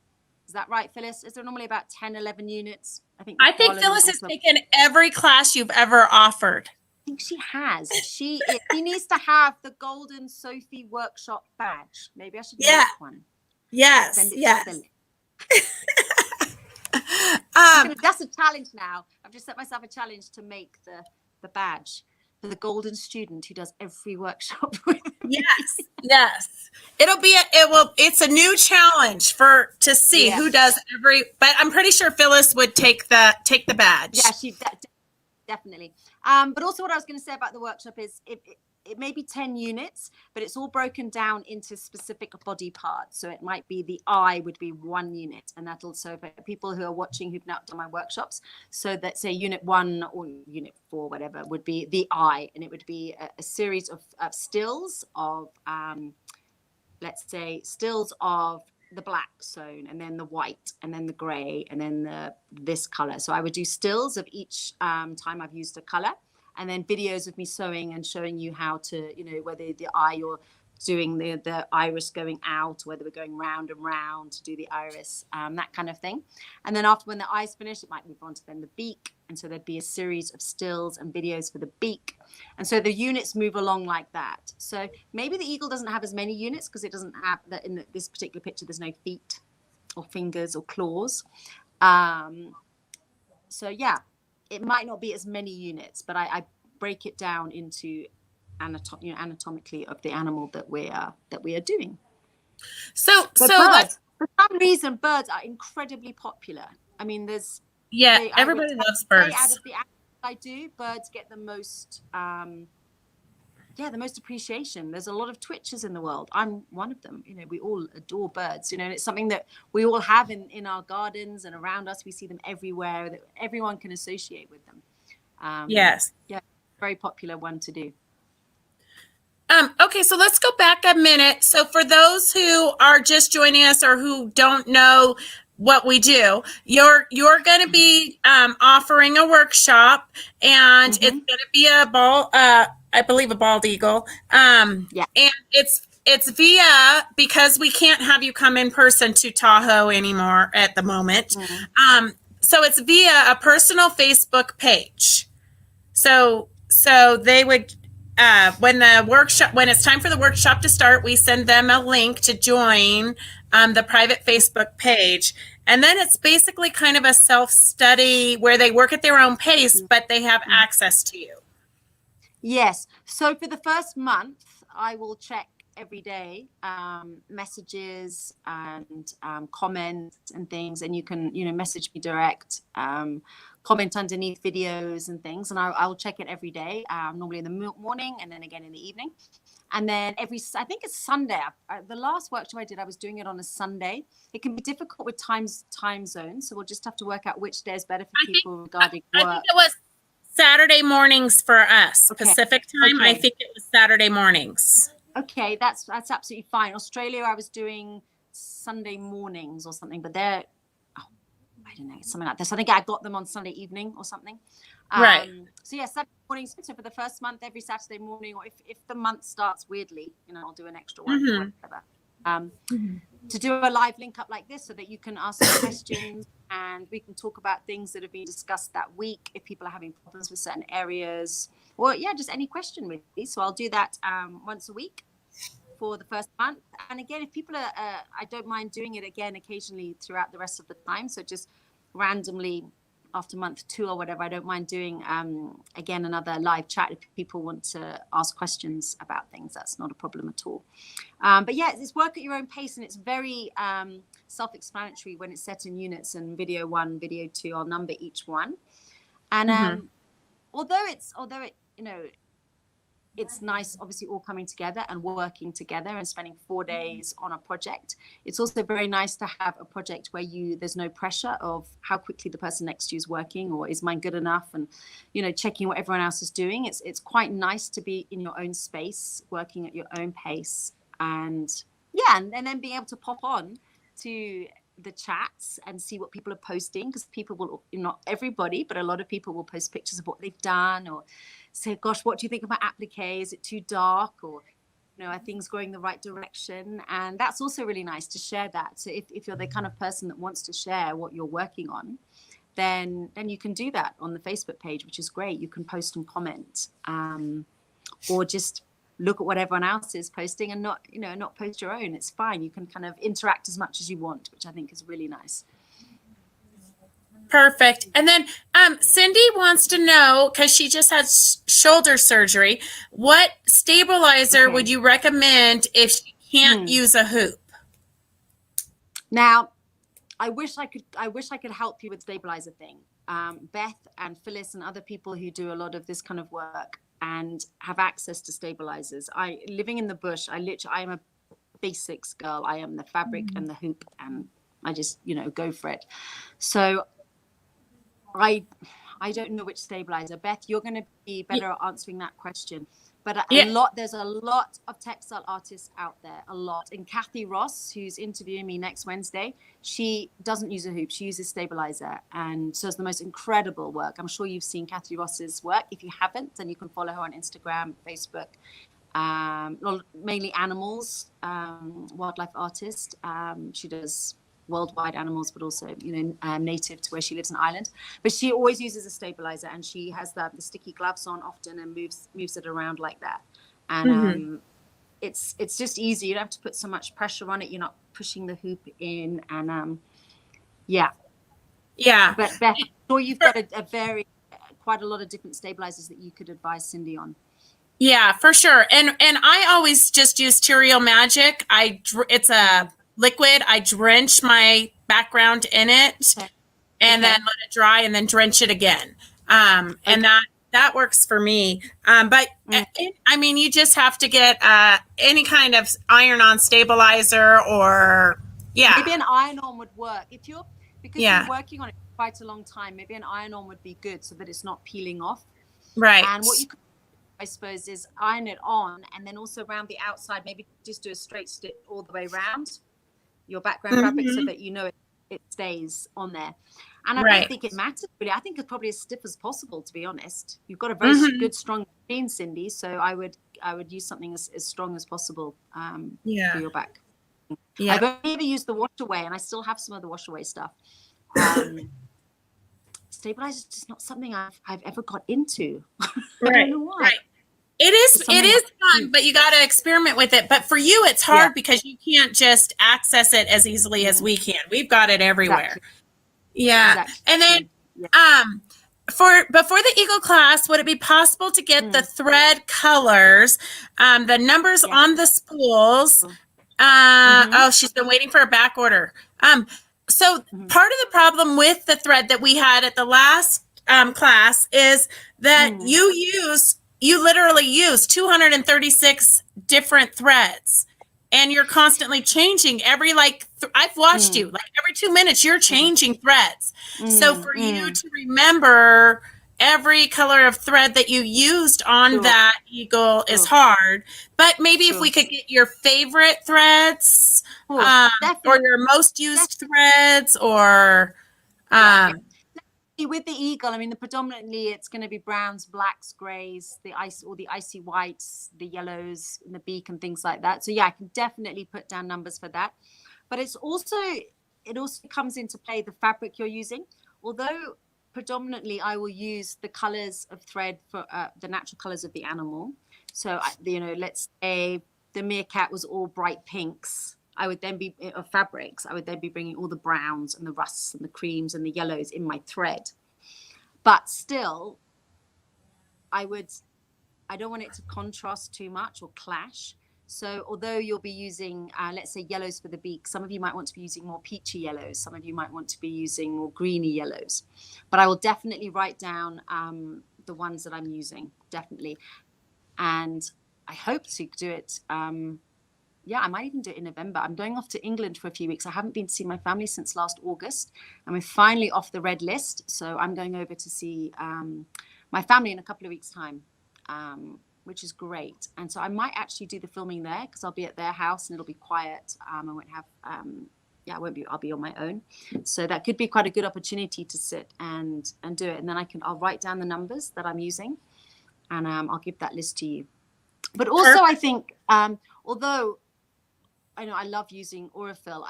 Is that right, Phyllis? Is there normally about 10, 11 units? I think Phyllis has taken every class you've ever offered. I think she has. She needs to have the golden Sophie workshop badge. Maybe I should make one. Yes. Send it Yes. to Philip. Um, That's a challenge now. I've just set myself a challenge to make the badge for the golden student who does every workshop with me. yes. Yes. It's a new challenge to see who does but I'm pretty sure Phyllis would take the badge. Yeah, definitely. But also what I was going to say about the workshop is it may be 10 units, but it's all broken down into specific body parts. So it might be the eye would be 1 unit, and that'll, so for people who are watching who've not done my workshops, so that say unit 1 or unit 4, whatever, would be the eye, and it would be a series of stills of, let's say stills of the black zone, and then the white, and then the gray, and then this color. So I would do stills of each time I've used a color, and then videos of me sewing and showing you how to, whether the eye you're doing the iris going out, whether we're going round and round to do the iris, that kind of thing. And then after, when the eye's finished, it might move on to then the beak. And so there'd be a series of stills and videos for the beak. And so the units move along like that. So maybe the eagle doesn't have as many units because it doesn't have that in this particular picture. There's no feet or fingers or claws. So yeah, it might not be as many units, but I break it down into anatomically of the animal that we are doing. So birds, for some reason, birds are incredibly popular. I mean, everybody loves birds. Out of the animals I do, birds get the most the most appreciation. There's a lot of twitchers in the world. I'm one of them. We all adore birds, and it's something that we all have in our gardens and around us. We see them everywhere, that everyone can associate with them. Yes. Yeah, very popular one to do. Okay, so let's go back a minute. So for those who are just joining us or who don't know what we do, you're going to be offering a workshop, and it's going to be I believe a bald eagle. And it's via, because we can't have you come in person to Tahoe anymore at the moment. So it's via a personal Facebook page. So they would, when it's time for the workshop to start, we send them a link to join the private Facebook page. And then it's basically kind of a self-study where they work at their own pace, but they have access to you. Yes. So for the first month, I will check every day messages and comments and things, and you can message me direct, comment underneath videos and things, and I'll check it every day, normally in the morning and then again in the evening. And then I think it's Sunday. The last workshop I did, I was doing it on a Sunday. It can be difficult with time zones, so we'll just have to work out which day is better for people regarding work. I think it was Saturday mornings for us, okay. Pacific time. Okay. I think it was Saturday mornings. Okay, that's absolutely fine. Australia, I was doing Sunday mornings or something, but I don't know, something like this. I think I got them on Sunday evening or something. Right. So yeah, Saturday mornings. So for the first month, every Saturday morning, or if the month starts weirdly, I'll do an extra one or whatever. To do a live link up like this so that you can ask questions and we can talk about things that have been discussed that week if people are having problems with certain areas, or just any question really. So I'll do that once a week for the first month. And again, if people are I don't mind doing it again occasionally throughout the rest of the time, so just randomly after month 2 or whatever, I don't mind doing again another live chat if people want to ask questions about things. That's not a problem at all. But yeah, it's work at your own pace, and it's very self-explanatory when it's set in units, and video 1, video 2, I'll number each one. And although it's nice, obviously, all coming together and working together and spending 4 days on a project. It's also very nice to have a project where there's no pressure of how quickly the person next to you is working, or is mine good enough, and checking what everyone else is doing. It's quite nice to be in your own space, working at your own pace, and then being able to pop on to the chats and see what people are posting, because people will, not everybody, but a lot of people will post pictures of what they've done, or say, gosh, what do you think of my applique? Is it too dark? Or, are things going the right direction? And that's also really nice to share that. So if you're the kind of person that wants to share what you're working on, then you can do that on the Facebook page, which is great. You can post and comment, or just, I don't know, it's something like this. So just look at what everyone else is posting and not, you know, not post your own. It's fine. You can kind of interact as much as you want, which I think is really nice. Perfect. And then Cindy wants to know, because she just had shoulder surgery, what stabilizer would you recommend if she can't use a hoop? Now, I wish I could help you with stabilizer thing. Beth and Phyllis and other people who do a lot of this kind of work and have access to stabilizers. Living in the bush, I am a basics girl. I am the fabric and the hoop, and I just, you know, go for it. So I don't know which stabilizer. Beth, you're going to be better at answering that question. But there's a lot of textile artists out there, a lot. And Kathy Ross, who's interviewing me next Wednesday, she doesn't use a hoop. She uses stabilizer and does the most incredible work. I'm sure you've seen Kathy Ross's work. If you haven't, then you can follow her on Instagram, Facebook. Mainly animals, wildlife artist. She does worldwide animals, but also, you know, native to where she lives in Ireland. But she always uses a stabilizer, and she has the sticky gloves on often and moves it around like that. And it's just easy. You don't have to put so much pressure on it. You're not pushing the hoop in, and yeah. But Beth, I'm sure you've got quite a lot of different stabilizers that you could advise Cindy on. Yeah, for sure. And I always just use Cheerio Magic. It's a liquid. I drench my background in it and then let it dry and then drench it again. And that works for me. But I mean, you just have to get any kind of iron-on stabilizer, or maybe an iron-on would work because you're working on it for quite a long time. Maybe an iron-on would be good so that it's not peeling off. Right. And what you could, I suppose, is iron it on, and then also around the outside, maybe just do a straight stitch all the way around your background fabric so that you know it stays on there. And I don't think it matters really. I think it's probably as stiff as possible, to be honest. You've got a very good, strong machine, Cindy. So I would use something as strong as possible for your back. Yeah. I've only ever used the wash away, and I still have some of the wash away stuff. Stabilizer is just not something I've ever got into. I don't know why. Right. It is fun, but you got to experiment with it. But for you, it's hard because you can't just access it as easily as we can. We've got it everywhere. Exactly. Yeah. Exactly. And then before the Eagle class, would it be possible to get the thread colors, the numbers on the spools? Oh, she's been waiting for a back order. So part of the problem with the thread that we had at the last class is that you literally use 236 different threads, and you're constantly changing I've watched you, like every 2 minutes you're changing threads. So for you to remember every color of thread that you used on that eagle is hard. But maybe if we could get your favorite threads, or your most used threads, or with the eagle, I mean, predominantly it's going to be browns, blacks, grays, the icy whites, the yellows, and the beak and things like that. So I can definitely put down numbers for that. But it also comes into play the fabric you're using. Although predominantly I will use the colors of thread for the natural colors of the animal. So let's say the meerkat was all bright pinks. I would then be of fabrics. I would then be bringing all the browns and the rusts and the creams and the yellows in my thread. But still, I don't want it to contrast too much or clash. So although you'll be using, let's say, yellows for the beak, some of you might want to be using more peachy yellows. Some of you might want to be using more greeny yellows. But I will definitely write down the ones that I'm using, definitely. And I hope to do it. I might even do it in November. I'm going off to England for a few weeks. I haven't been to see my family since last August, and we're finally off the red list. So I'm going over to see my family in a couple of weeks' time, which is great. And so I might actually do the filming there because I'll be at their house and it'll be quiet. I won't have, I'll be on my own. So that could be quite a good opportunity to sit and do it. And then I'll write down the numbers that I'm using, and I'll give that list to you. But also I think, although I know I love using Orophil,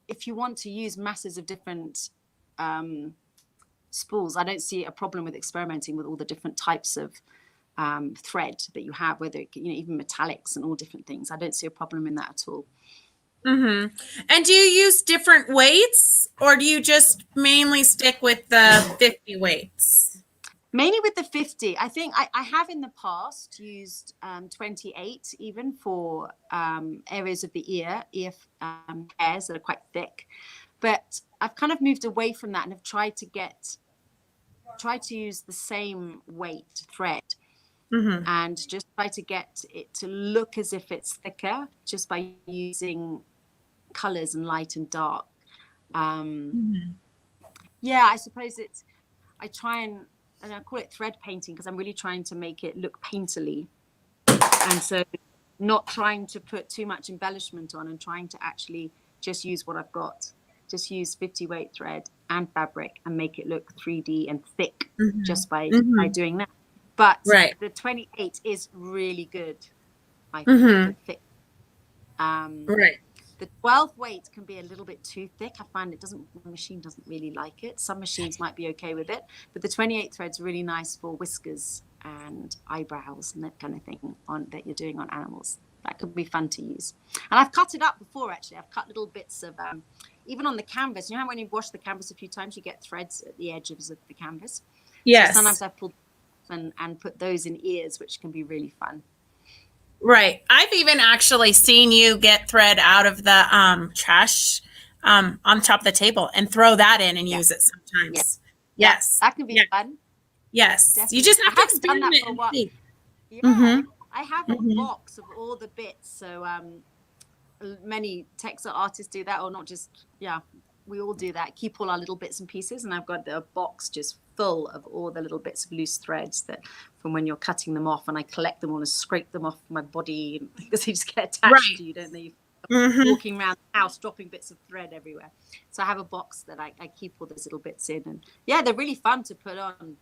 if you want to use masses of different spools, I don't see a problem with experimenting with all the different types of thread that you have, whether even metallics and all different things. I don't see a problem in that at all. And do you use different weights, or do you just mainly stick with the 50 weights? Mainly with the 50. I think I have in the past used 28 even for areas of the ear hairs that are quite thick. But I've kind of moved away from that and have tried to use the same weight thread and just try to get it to look as if it's thicker just by using colors and light and dark. Yeah, I suppose I try and I call it thread painting because I'm really trying to make it look painterly, and so not trying to put too much embellishment on and trying to actually just use what I've got, just use 50 weight thread and fabric and make it look 3D and thick just by doing that. But the 28 is really good, I think, for thick. The 12 weight can be a little bit too thick. I find the machine doesn't really like it. Some machines might be okay with it, but the 28 thread's really nice for whiskers and eyebrows and that kind of thing that you're doing on animals. That could be fun to use. And I've cut it up before, actually. I've cut little bits of, even on the canvas. You know how when you wash the canvas a few times, you get threads at the edges of the canvas? Yes. So sometimes I pull and put those in ears, which can be really fun. Right. I've even actually seen you get thread out of the trash on top of the table and throw that in and use it sometimes. Yes. That can be fun. Yes. Definitely. You just have to experiment and see. I have a box of all the bits. So many textile artists do that, or not just, we all do that. Keep all our little bits and pieces. And I've got a box just full of all the little bits of loose threads that from when you're cutting them off, and I collect them all and scrape them off my body because they just get attached to you, don't they? Walking around the house dropping bits of thread everywhere. So I have a box that I keep all those little bits in, and they're really fun to put on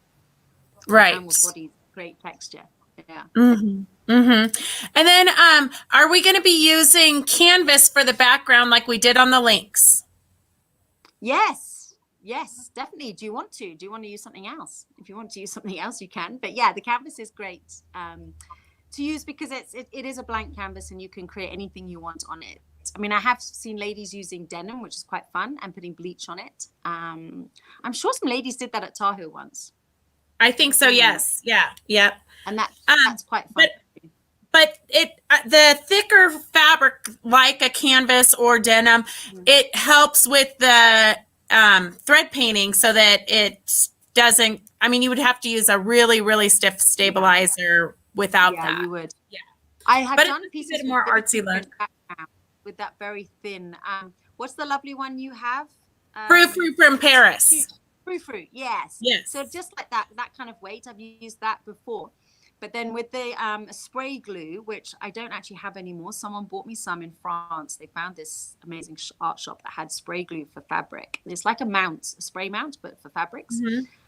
animals' bodies. Great texture. And then are we going to be using canvas for the background like we did on the links? Yes, definitely. Do you want to use something else? If you want to use something else, you can. But the canvas is great to use because it is a blank canvas and you can create anything you want on it. I mean, I have seen ladies using denim, which is quite fun, and putting bleach on it. I'm sure some ladies did that at Tahoe once. I think so. Yes. Yeah. And that's quite fun. But the thicker fabric, like a canvas or denim, it helps with the thread painting so that it doesn't. I mean, you would have to use a really, really stiff stabilizer without that. Yeah, you would. Yeah, I have done pieces with more artsy look with that very thin. What's the lovely one you have? Frou from Paris. Frou, yes. So just like that kind of weight, I've used that before. But then with the spray glue, which I don't actually have anymore, someone bought me some in France. They found this amazing art shop that had spray glue for fabric. It's like a spray mount, but for fabrics.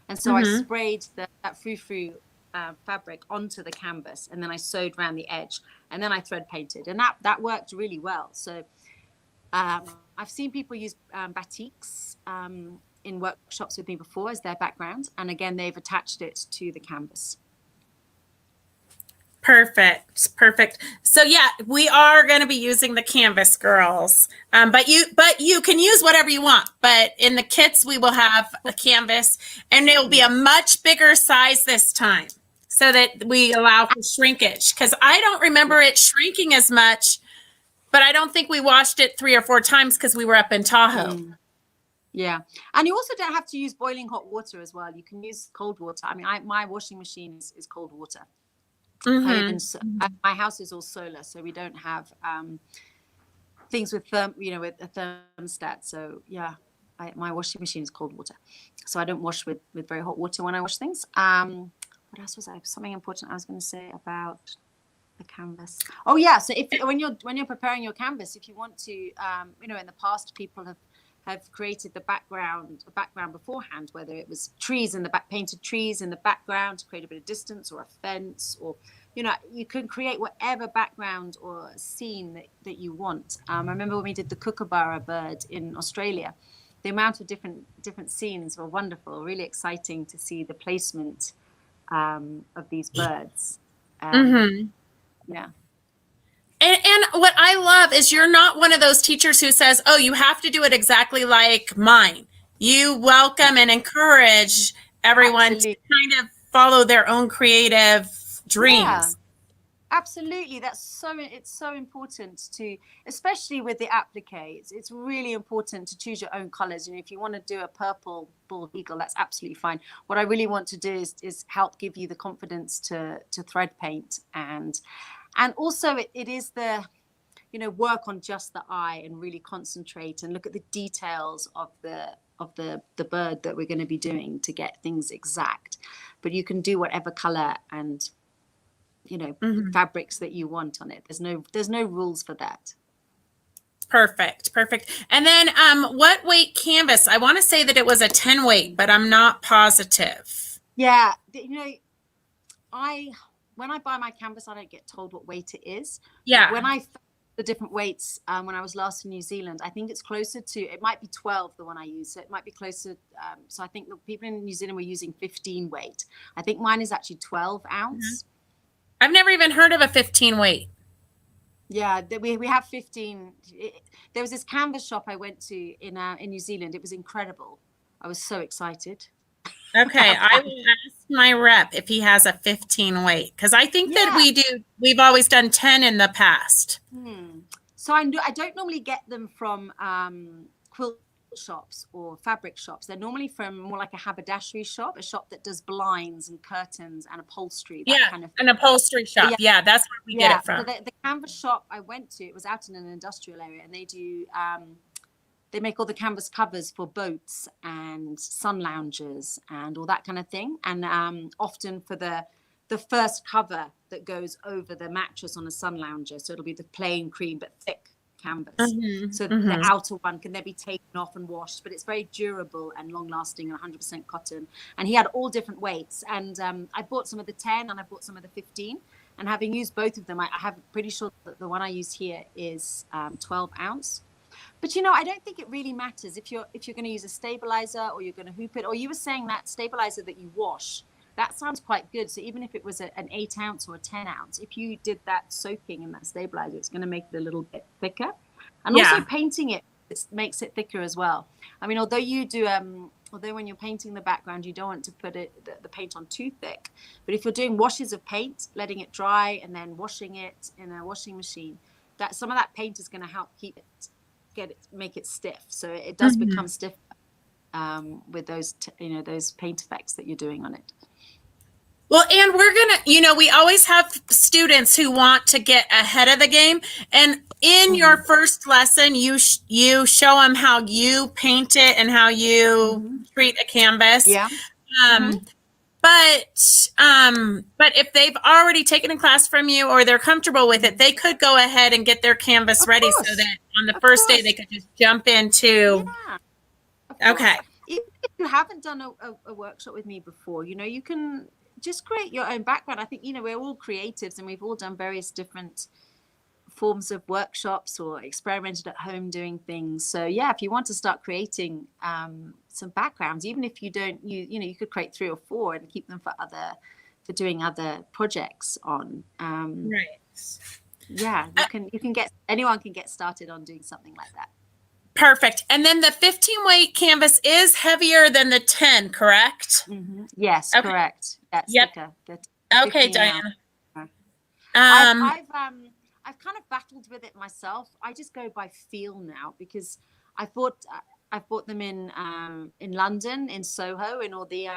And so I sprayed that frou fabric onto the canvas, and then I sewed around the edge, and then I thread painted, and that worked really well. So I've seen people use batiks in workshops with me before as their background, and again they've attached it to the canvas. Perfect. So we are going to be using the canvas, girls. But you can use whatever you want. But in the kits, we will have a canvas, and it will be a much bigger size this time, so that we allow for shrinkage. Because I don't remember it shrinking as much, but I don't think we washed it 3 or 4 times because we were up in Tahoe. Yeah, and you also don't have to use boiling hot water as well. You can use cold water. I mean, my washing machine is cold water. My house is all solar, so we don't have things with with a thermostat. So my washing machine is cold water, so I don't wash with very hot water when I wash things. What else was something important I was going to say about the canvas? Oh yeah, so when you're preparing your canvas, if you want to, in the past people have created the background beforehand, whether it was trees in the back, painted trees in the background to create a bit of distance, or a fence, or you can create whatever background or scene that you want. I remember when we did the kookaburra bird in Australia, the amount of different scenes were wonderful, really exciting to see the placement of these birds. Yeah. And what I love is you're not one of those teachers who says, oh, you have to do it exactly like mine. You welcome and encourage everyone Absolutely. to kind of follow their own creative dreams. Yeah, absolutely. It's so important to, especially with the applique, it's really important to choose your own colors. If you want to do a purple bald eagle, that's absolutely fine. What I really want to do is help give you the confidence to thread paint, and also it is the, work on just the eye and really concentrate and look at the details of the bird that we're going to be doing to get things exact. But you can do whatever color and fabrics that you want on it. There's no rules for that. Perfect. And then what weight canvas? I want to say that it was a 10 weight, but I'm not positive. Yeah, when I buy my canvas, I don't get told what weight it is. Yeah. When I found the different weights, when I was last in New Zealand, I think it's closer to, it might be 12, the one I use. So it might be closer. So I think the people in New Zealand were using 15 weight. I think mine is actually 12 ounce. I've never even heard of a 15 weight. Yeah, we have 15. There was this canvas shop I went to in New Zealand. It was incredible. I was so excited. Okay, I will ask my rep if he has a 15 weight, because I think that we've always done 10 in the past. So I don't normally get them from quilt shops or fabric shops. They're normally from more like a haberdashery shop, a shop that does blinds and curtains and upholstery. Kind of an upholstery shop. Yeah, that's where we get it from. So the canvas shop I went to, it was out in an industrial area, and they do they make all the canvas covers for boats and sun loungers and all that kind of thing. And often for the first cover that goes over the mattress on a sun lounger. So it'll be the plain cream but thick canvas. So the outer one can then be taken off and washed, but it's very durable and long lasting and 100% cotton. And he had all different weights. And I bought some of the 10 and I bought some of the 15. And having used both of them, I have pretty sure that the one I use here is 12 ounce. But I don't think it really matters if you're going to use a stabilizer or you're going to hoop it. Or you were saying that stabilizer that you wash, that sounds quite good. So even if it was an 8 ounce or a 10 ounce, if you did that soaking in that stabilizer, it's going to make it a little bit thicker. And also painting it makes it thicker as well. I mean, although when you're painting the background, you don't want to put the paint on too thick. But if you're doing washes of paint, letting it dry and then washing it in a washing machine, that some of that paint is going to help make it stiff. So it does become stiff with those those paint effects that you're doing on it. Well, and we're gonna, we always have students who want to get ahead of the game, and in your first lesson, you show them how you paint it and how you treat a canvas. Yeah. But if they've already taken a class from you or they're comfortable with it, they could go ahead and get their canvas ready so that on the first day they could just jump into. Yeah. Okay. Even if you haven't done a workshop with me before, you can just create your own background. I think, we're all creatives and we've all done various different forms of workshops or experimented at home doing things. So yeah, if you want to start creating some backgrounds, even if you don't, you could create 3 or 4 and keep them for doing other projects on. Right. Yeah, anyone can get started on doing something like that. Perfect. And then the 15 weight canvas is heavier than the 10, correct? Yes, okay. Correct. That's thicker. Okay, Diana. I've kind of battled with it myself. I just go by feel now because I've bought them in London, in Soho, in all the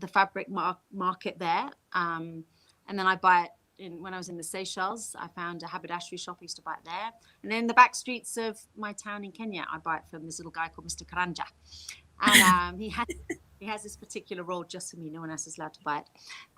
fabric market there, and then I buy it when I was in the Seychelles. I found a haberdashery shop. I used to buy it there, and then in the back streets of my town in Kenya, I buy it from this little guy called Mr. Karanja, and he has this particular roll just for me. No one else is allowed to buy it.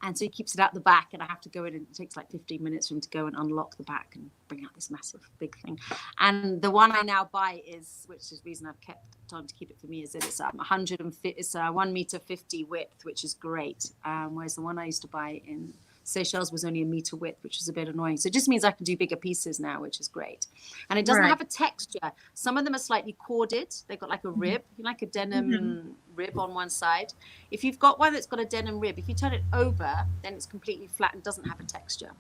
And so he keeps it out the back and I have to go in, and it takes like 15 minutes for him to go and unlock the back and bring out this massive big thing. And the one I now buy which is the reason I've kept on to keep it for me, is that it's 150, it's 1 meter 50 width, which is great. Whereas the one I used to buy in Seychelles was only a meter width, which is a bit annoying. So it just means I can do bigger pieces now, which is great. And it doesn't Right. have a texture. Some of them are slightly corded. They've got like a rib, like a denim rib on one side. If you've got one that's got a denim rib, if you turn it over, then it's completely flat and doesn't have a texture.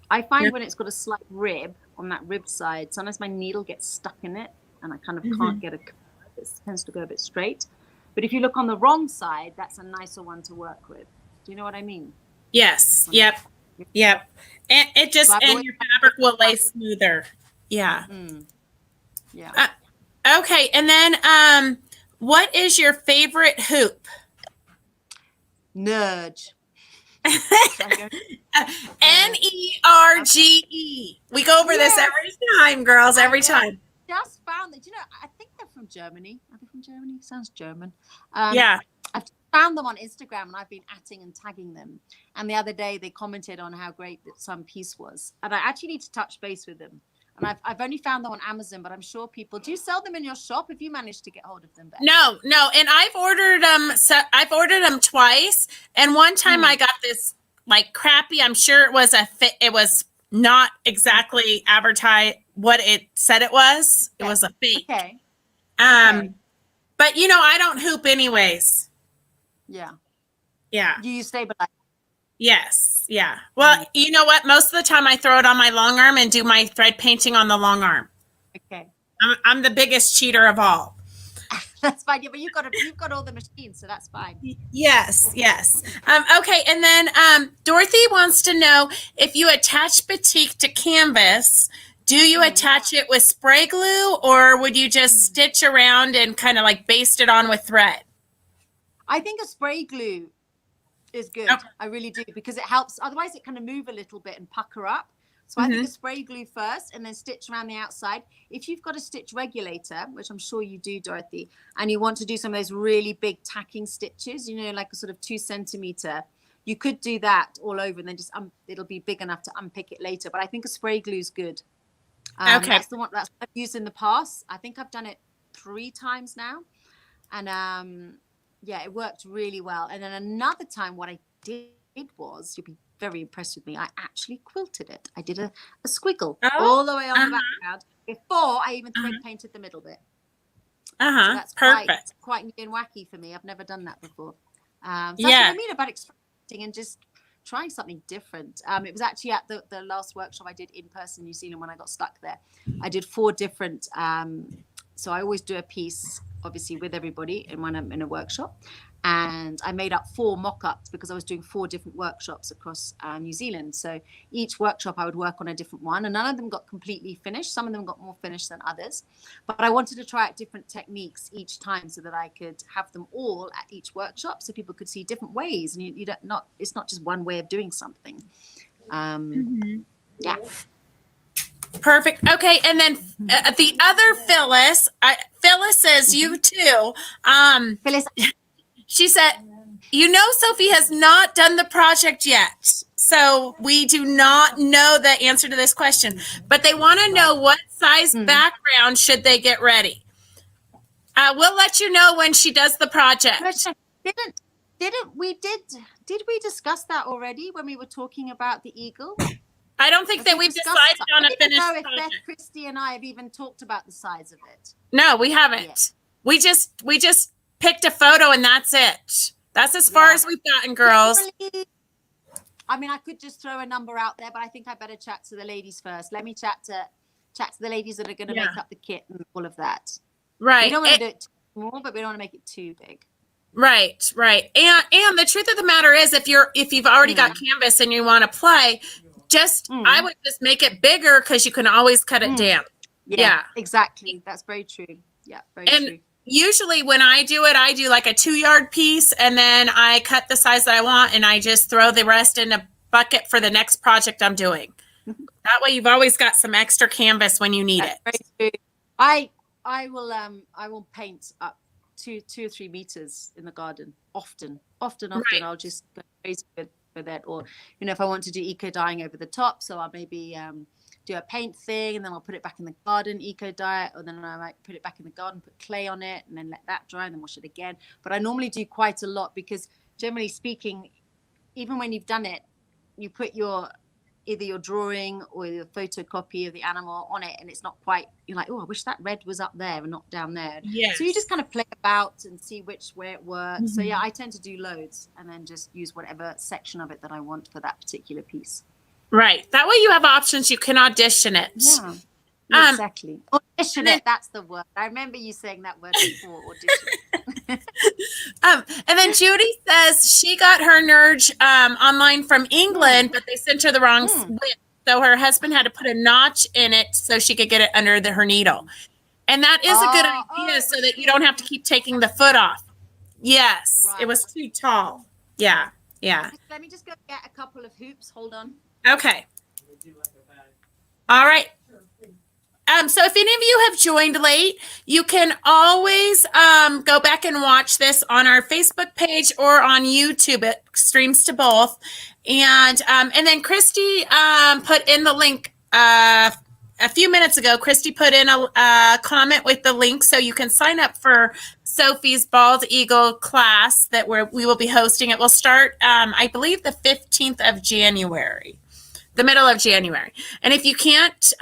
I find when it's got a slight rib on that rib side, sometimes my needle gets stuck in it and I kind of can't get a curve. It tends to go a bit straight. But if you look on the wrong side, that's a nicer one to work with. Do you know what I mean? Yes. Yep. Yep. And it just, So and your fabric will lay smoother. Yeah. Yeah. Okay. And then, what is your favorite hoop? Nudge. Nerge. We go over this every time, girls, every time. Just found that, you know, I think they're from Germany. Are they from Germany? Sounds German. Yeah. I've found them on Instagram and I've been atting and tagging them. And the other day they commented on how great that some piece was. And I actually need to touch base with them. And I've only found them on Amazon, but I'm sure people do sell them in your shop if you manage to get hold of them. No. And I've ordered them. So I've ordered them twice. And one time I got this like crappy. I'm sure it was a fit. It was not exactly advertised what it said it was. It was a fake. Okay. But you know, I don't hoop anyways. Yeah. Yeah. Do you stabilize? Yes. Yeah. Well, you know what? Most of the time I throw it on my long arm and do my thread painting on the long arm. Okay. I'm the biggest cheater of all. That's fine. Yeah, but you've got all the machines, so that's fine. Yes. Okay. And then Dorothy wants to know if you attach batik to canvas, do you attach it with spray glue or would you just stitch around and kind of like baste it on with thread? I think a spray glue is good. Okay. I really do, because it helps. Otherwise it kind of move a little bit and pucker up. So I think a spray glue first and then stitch around the outside. If you've got a stitch regulator, which I'm sure you do, Dorothy, and you want to do some of those really big tacking stitches, you know, like a sort of 2 centimeter, you could do that all over and then just it'll be big enough to unpick it later. But I think a spray glue is good. Okay. That's the one that's I've used in the past. I think I've done it 3 times now. And yeah, it worked really well. And then another time what I did was, you'll be very impressed with me, I actually quilted it. I did a squiggle all the way on the background before I even thread painted the middle bit. So that's perfect. Quite new and wacky for me. I've never done that before. So that's what I mean about experimenting and just trying something different. It was actually at the last workshop I did in person in New Zealand when I got stuck there. I did 4 different, so I always do a piece obviously with everybody when I'm in a workshop, and I made up 4 mock-ups because I was doing 4 different workshops across New Zealand. So each workshop I would work on a different one, and none of them got completely finished. Some of them got more finished than others, but I wanted to try out different techniques each time so that I could have them all at each workshop so people could see different ways, and it's not just one way of doing something. Yeah. Perfect. Okay. And then the other Phyllis says you too. Phyllis. She said, you know, Sophie has not done the project yet. So we do not know the answer to this question, but they want to know what size background should they get ready. We'll let you know when she does the project. Did we discuss that already when we were talking about the eagle? I don't think that we've decided on a finished project. I don't know if Beth, Christy, and I have even talked about the size of it. No, we haven't. We just picked a photo and that's it. That's as far as we've gotten, girls. I mean, I could just throw a number out there, but I think I better chat to the ladies first. Let me chat to the ladies that are going to make up the kit and all of that. Right. We don't want to do it too small, but we don't want to make it too big. Right. And the truth of the matter is, if you've already got canvas and you want to play, I would just make it bigger because you can always cut it down. Yeah, exactly. That's very true. Yeah, very true. Usually when I do like a 2-yard piece and then I cut the size that I want and I just throw the rest in a bucket for the next project I'm doing. That way you've always got some extra canvas when you need it. Very true. I will paint up 2 or 3 meters in the garden often. Right. I'll just go crazy with it, or if I want to do eco dyeing over the top, so I'll maybe do a paint thing and then I'll put it back in the garden, eco dye, or then I might put it back in the garden, put clay on it and then let that dry and then wash it again. But I normally do quite a lot because generally speaking, even when you've done it you put either your drawing or your photocopy of the animal on it, and it's not quite, you're like, oh, I wish that red was up there and not down there. Yes. So you just kind of play about and see where it works. So Mm-hmm. yeah, I tend to do loads and then just use whatever section of it that I want for that particular piece. Right. That way you have options. You can audition it. Yeah. Exactly. Audition it. That's the word. I remember you saying that word before, audition. And then Judy says she got her Nerge online from England, but they sent her the wrong width. So her husband had to put a notch in it so she could get it under her needle. And that is a good idea so that you don't have to keep taking the foot off. Yes. Right. It was too tall. Yeah. Yeah. Let me just go get a couple of hoops. Hold on. Okay. All right. So if any of you have joined late, you can always go back and watch this on our Facebook page or on YouTube. It streams to both. And then Christy put in the link a few minutes ago. Christy put in a comment with the link so you can sign up for Sophie's Bald Eagle class that we will be hosting. It will start, I believe, the 15th of January, the middle of January. And if you can't,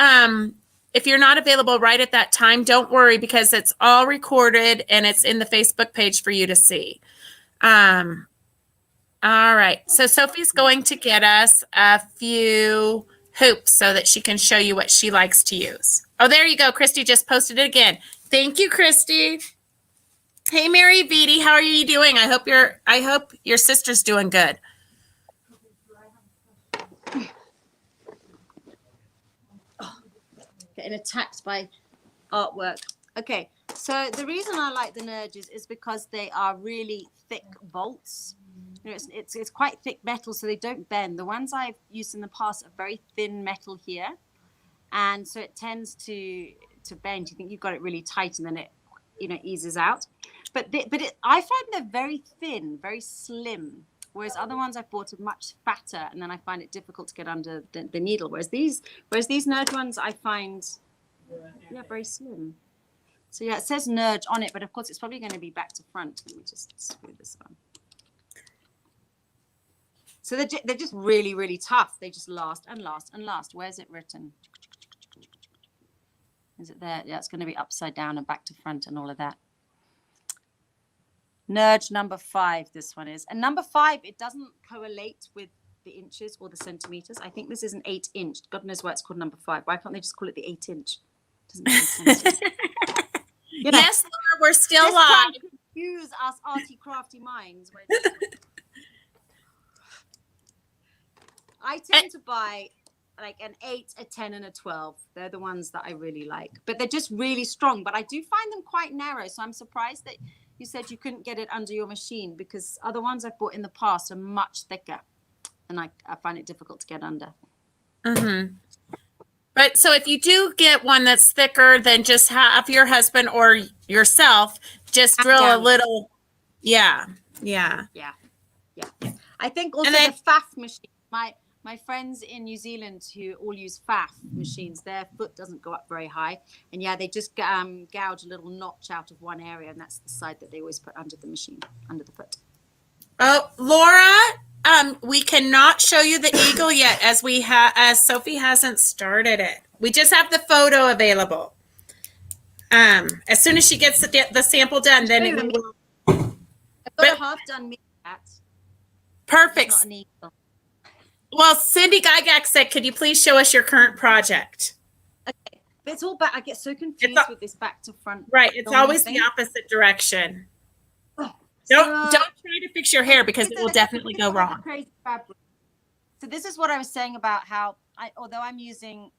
if you're not available right at that time, don't worry because it's all recorded and it's in the Facebook page for you to see. All right. So Sophie's going to get us a few hoops so that she can show you what she likes to use. Oh, there you go. Christy just posted it again. Thank you, Christy. Hey, Mary Beatty, how are you doing? I hope your sister's doing good. Getting attacked by artwork. Okay, so the reason I like the Nerges is because they are really thick bolts. You know, it's quite thick metal, so they don't bend. The ones I've used in the past are very thin metal here, and so it tends to bend. You think you've got it really tight, and then it, eases out. But I find they're very thin, very slim. Whereas other ones I've bought are much fatter, and then I find it difficult to get under the needle. Whereas these Nerge ones I find, very slim. So yeah, it says Nerge on it, but of course it's probably going to be back to front. Let me just screw this on. So they're just really, really tough. They just last and last and last. Where's it written? Is it there? Yeah, it's going to be upside down and back to front and all of that. Nerge number 5, this one is. And number 5, it doesn't correlate with the inches or the centimeters. I think this is an 8-inch. God knows why it's called number 5. Why can't they just call it the 8-inch? Doesn't make any sense. Yes, Laura, we're still live. Confuse us arty crafty minds. I tend to buy like an 8, a 10, and a 12. They're the ones that I really like. But they're just really strong. But I do find them quite narrow. So I'm surprised that you said you couldn't get it under your machine because other ones I've bought in the past are much thicker. And I find it difficult to get under. Mm-hmm. But so if you do get one that's thicker, then just have your husband or yourself just drill a little. Yeah. I think also the FAF machine, my friends in New Zealand who all use FAF machines, their foot doesn't go up very high. And they just gouge a little notch out of one area. And that's the side that they always put under the machine, under the foot. Oh, Laura, we cannot show you the eagle yet as Sophie hasn't started it. We just have the photo available. As soon as she gets the sample done, then it will. I've got a half done meerkat. Perfect. It's not an eagle. Well, Cindy Gygax said, could you please show us your current project? Okay. But it's all back. I get so confused with this back to front. Right. It's always the opposite direction. Oh, don't try to fix your hair because it will definitely go wrong. Crazy fabric. So this is what I was saying about how, although I'm using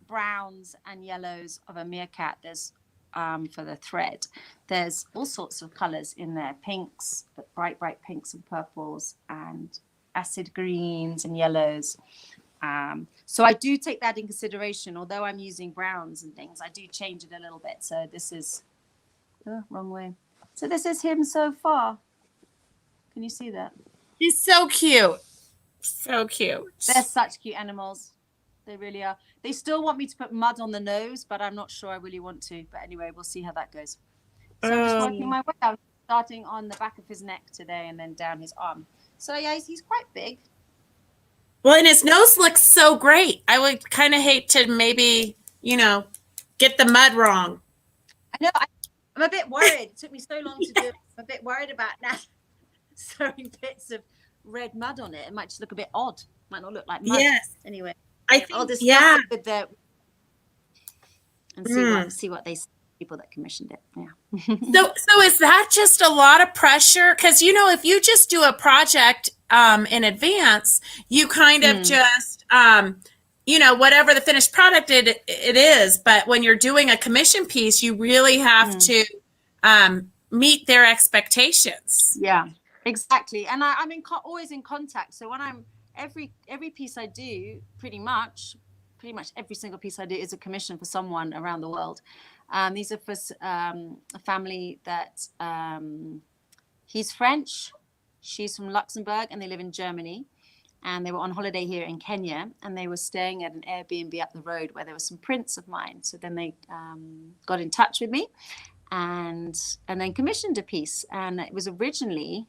browns and yellows of a meerkat, there's for the thread, there's all sorts of colors in there. Pinks, but bright pinks and purples and acid greens and yellows. So I do take that in consideration. Although I'm using browns and things, I do change it a little bit. So this is wrong way. So this is him so far. Can you see that? He's so cute. So cute. They're such cute animals. They really are. They still want me to put mud on the nose, but I'm not sure I really want to. But anyway, we'll see how that goes. So I'm just working my way out, starting on the back of his neck today and then down his arm. So yeah, he's quite big. Well, and his nose looks so great. I would kind of hate to maybe, get the mud wrong. I know. I'm a bit worried. It took me so long to do it. I'm a bit worried about now throwing bits of red mud on it. It might just look a bit odd. Might not look like mud. Yes. Anyway, I think, I'll discuss it with the and see what they say, people that commissioned it. Yeah. So is that just a lot of pressure? Because if you just do a project in advance, you kind of just whatever the finished product it is. But when you're doing a commission piece, you really have to meet their expectations. Yeah, exactly. And I'm always in contact. So when I'm every piece I do, pretty much every single piece I do is a commission for someone around the world. These are for a family that he's French, she's from Luxembourg, and they live in Germany. And they were on holiday here in Kenya, and they were staying at an Airbnb up the road where there were some prints of mine. So then they got in touch with me and then commissioned a piece. And it was originally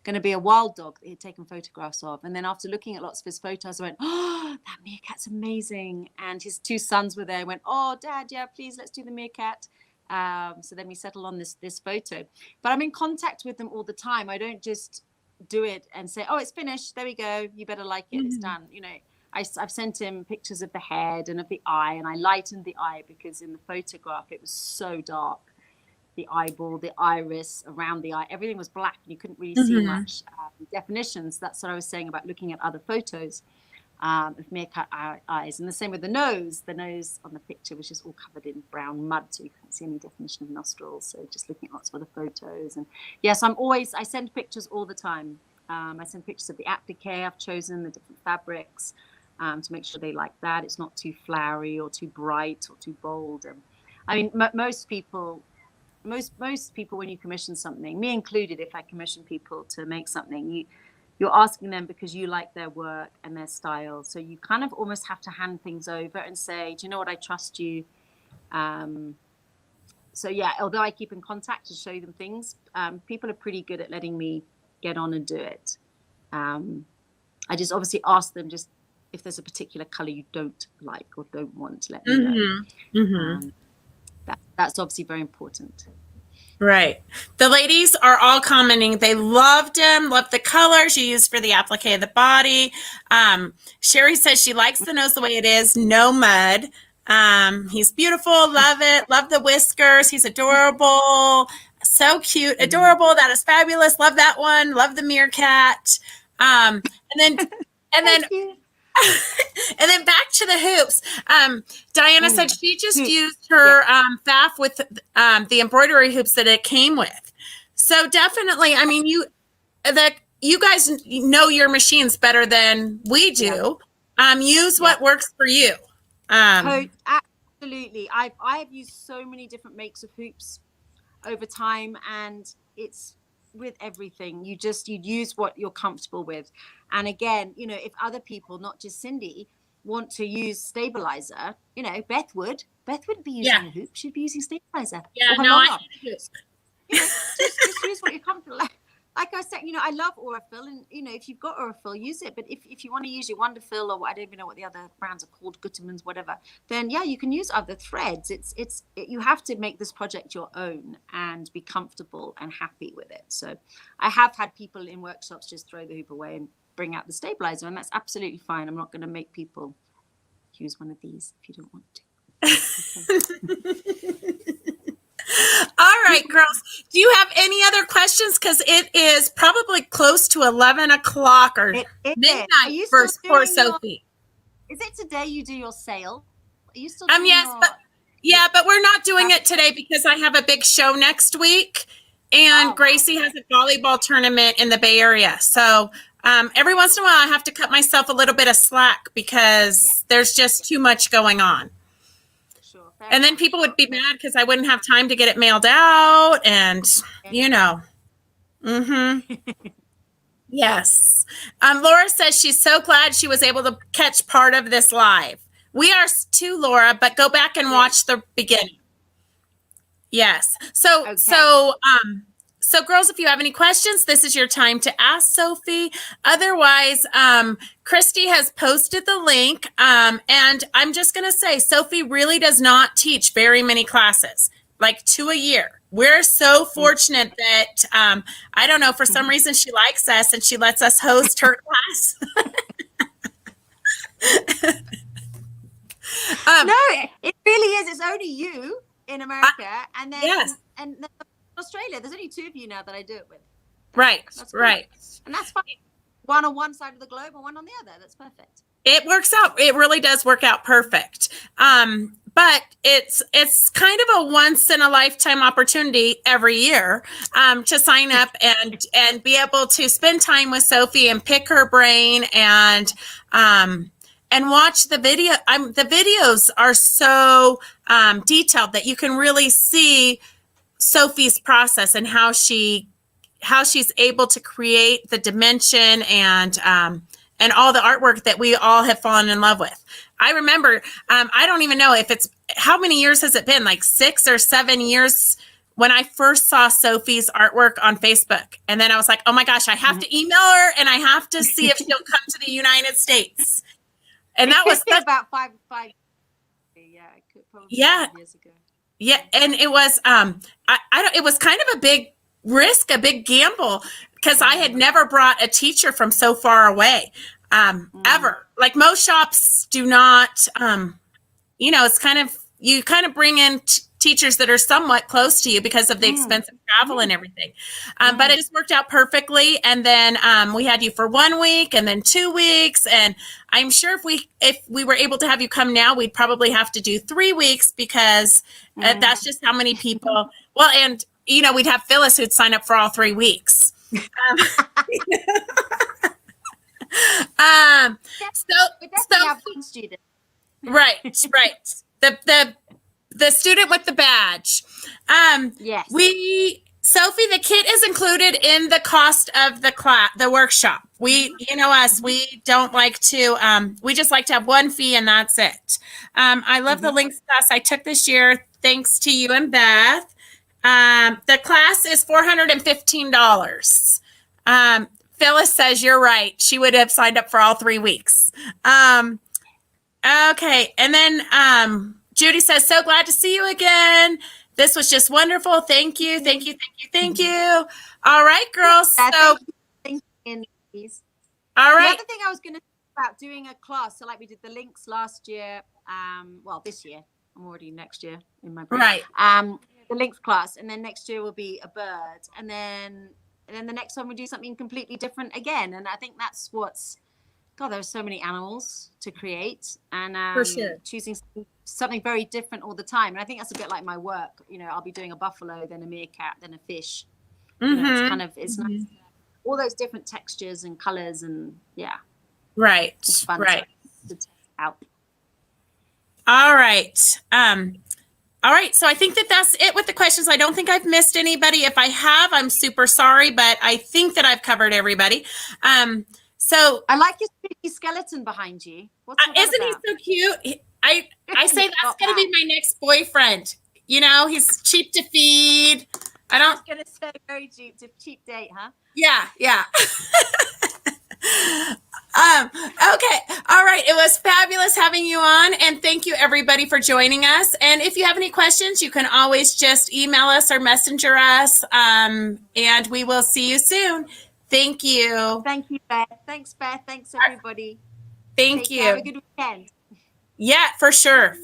going to be a wild dog that he had taken photographs of. And then after looking at lots of his photos, I went, oh, that meerkat's amazing. And his two sons were there. I went, oh, Dad, yeah, please, let's do the meerkat. So then we settled on this photo. But I'm in contact with them all the time. I don't just do it and say, oh, it's finished. There we go. You better like it. It's done. I've sent him pictures of the head and of the eye, and I lightened the eye because in the photograph it was so dark. The eyeball, the iris, around the eye, everything was black. You couldn't really see much definitions. That's what I was saying about looking at other photos of meerkat eyes. And the same with the nose. The nose on the picture was just all covered in brown mud, so you couldn't see any definition of nostrils. So just looking at lots of other photos. And yes, I send pictures all the time. I send pictures of the applique I've chosen, the different fabrics, to make sure they like that. It's not too flowery or too bright or too bold. And I mean, most people, when you commission something, me included, if I commission people to make something, you're asking them because you like their work and their style. So you kind of almost have to hand things over and say, do you know what, I trust you. So yeah, although I keep in contact to show them things, people are pretty good at letting me get on and do it. I just obviously ask them just if there's a particular color you don't like or don't want to let me know. That's obviously very important. Right. The ladies are all commenting. They loved him, loved the color she used for the applique of the body. Sherry says she likes the nose the way it is. No mud. He's beautiful. Love it. Love the whiskers. He's adorable. So cute. Adorable. That is fabulous. Love that one. Love the meerkat. And then and then back to the hoops. Diana said she just used her faff with the embroidery hoops that it came with. So definitely, I mean, you guys know your machines better than we do. Use what works for you. Absolutely. I've used so many different makes of hoops over time, and it's with everything. You use what you're comfortable with. And again, if other people, not just Cindy, want to use stabilizer, Beth would be using a hoop. She'd be using stabilizer. Yeah, no, I just use what you're comfortable with. Like I said, I love Orophil, and if you've got Orophil, use it. But if you want to use your Wonderfil, or I don't even know what the other brands are called, Gutterman's, whatever, then yeah, you can use other threads. You have to make this project your own and be comfortable and happy with it. So I have had people in workshops just throw the hoop away and bring out the stabilizer, and that's absolutely fine. I'm not going to make people use one of these if you don't want to. Okay. All right, girls. Do you have any other questions? Because it is probably close to 11 o'clock or midnight for poor Sophie. Is it today you do your sale? Are you still doing but we're not doing it today because I have a big show next week, and Gracie has a volleyball tournament in the Bay Area. So every once in a while, I have to cut myself a little bit of slack because there's just too much going on. And then people would be mad because I wouldn't have time to get it mailed out, and Yes. Laura says she's so glad she was able to catch part of this live. We are too, Laura, but go back and watch the beginning. Yes. So So girls, if you have any questions, this is your time to ask Sophie. Otherwise, Christy has posted the link. And I'm just going to say, Sophie really does not teach very many classes, like 2 a year. We're so fortunate that, I don't know, for some reason she likes us and she lets us host her class. No, it really is. It's only you in America, and then yes. and then Australia. There's only 2 of you now that I do it with. Right, cool. right. And that's fine. One on one side of the globe and one on the other. That's perfect. It works out. It really does work out perfect. But it's kind of a once in a lifetime opportunity every year to sign up and be able to spend time with Sophie and pick her brain and watch the video. The videos are so detailed that you can really see Sophie's process and how she's able to create the dimension and all the artwork that we all have fallen in love with. I remember, I don't even know if how many years has it been? Like 6 or 7 years when I first saw Sophie's artwork on Facebook. And then I was like, oh my gosh, I have to email her and I have to see if she'll come to the United States. And that was about five. Yeah, probably 5 years ago. Yeah, and it was it was kind of a big risk, a big gamble, because I had never brought a teacher from so far away, ever. Like most shops do not, it's kind of, you kind of bring in teachers that are somewhat close to you because of the expensive travel and everything. But it just worked out perfectly. And then we had you for 1 week and then 2 weeks. And I'm sure if we were able to have you come now, we'd probably have to do 3 weeks because that's just how many people. Well, and, we'd have Phyllis who'd sign up for all 3 weeks. Student. Right. The student with the badge. Yes. Sophie, the kit is included in the cost of the workshop. We don't like to, we just like to have one fee and that's it. I love the links class I took this year. Thanks to you and Beth. The class is $415. Phyllis says you're right. She would have signed up for all 3 weeks. Okay. And then, Judy says, so glad to see you again. This was just wonderful. Thank you. All right, girls. So, thank you. All right. The other thing I was going to say about doing a class, so like we did the links last year, this year, I'm already next year in my brain. Right. The links class, and then next year will be a bird, and then the next one we do something completely different again. And I think that's there's so many animals to create, and for sure, choosing something very different all the time. And I think that's a bit like my work. I'll be doing a buffalo, then a meerkat, then a fish. It's nice. All those different textures and colors, and right, it's fun right. to test out. All right. All right. So I think that's it with the questions. I don't think I've missed anybody. If I have, I'm super sorry, but I think that I've covered everybody. So I like your spooky skeleton behind you. What's isn't he so cute? I say that's going to be my next boyfriend. He's cheap to feed. I was going to say very cheap date, huh? Yeah. Okay. All right. It was fabulous having you on, and thank you everybody for joining us. And if you have any questions, you can always just email us or messenger us. And we will see you soon. Thank you. Thank you, Beth. Thanks, Beth. Thanks, everybody. Thank you. Have a good weekend. Yeah, for sure.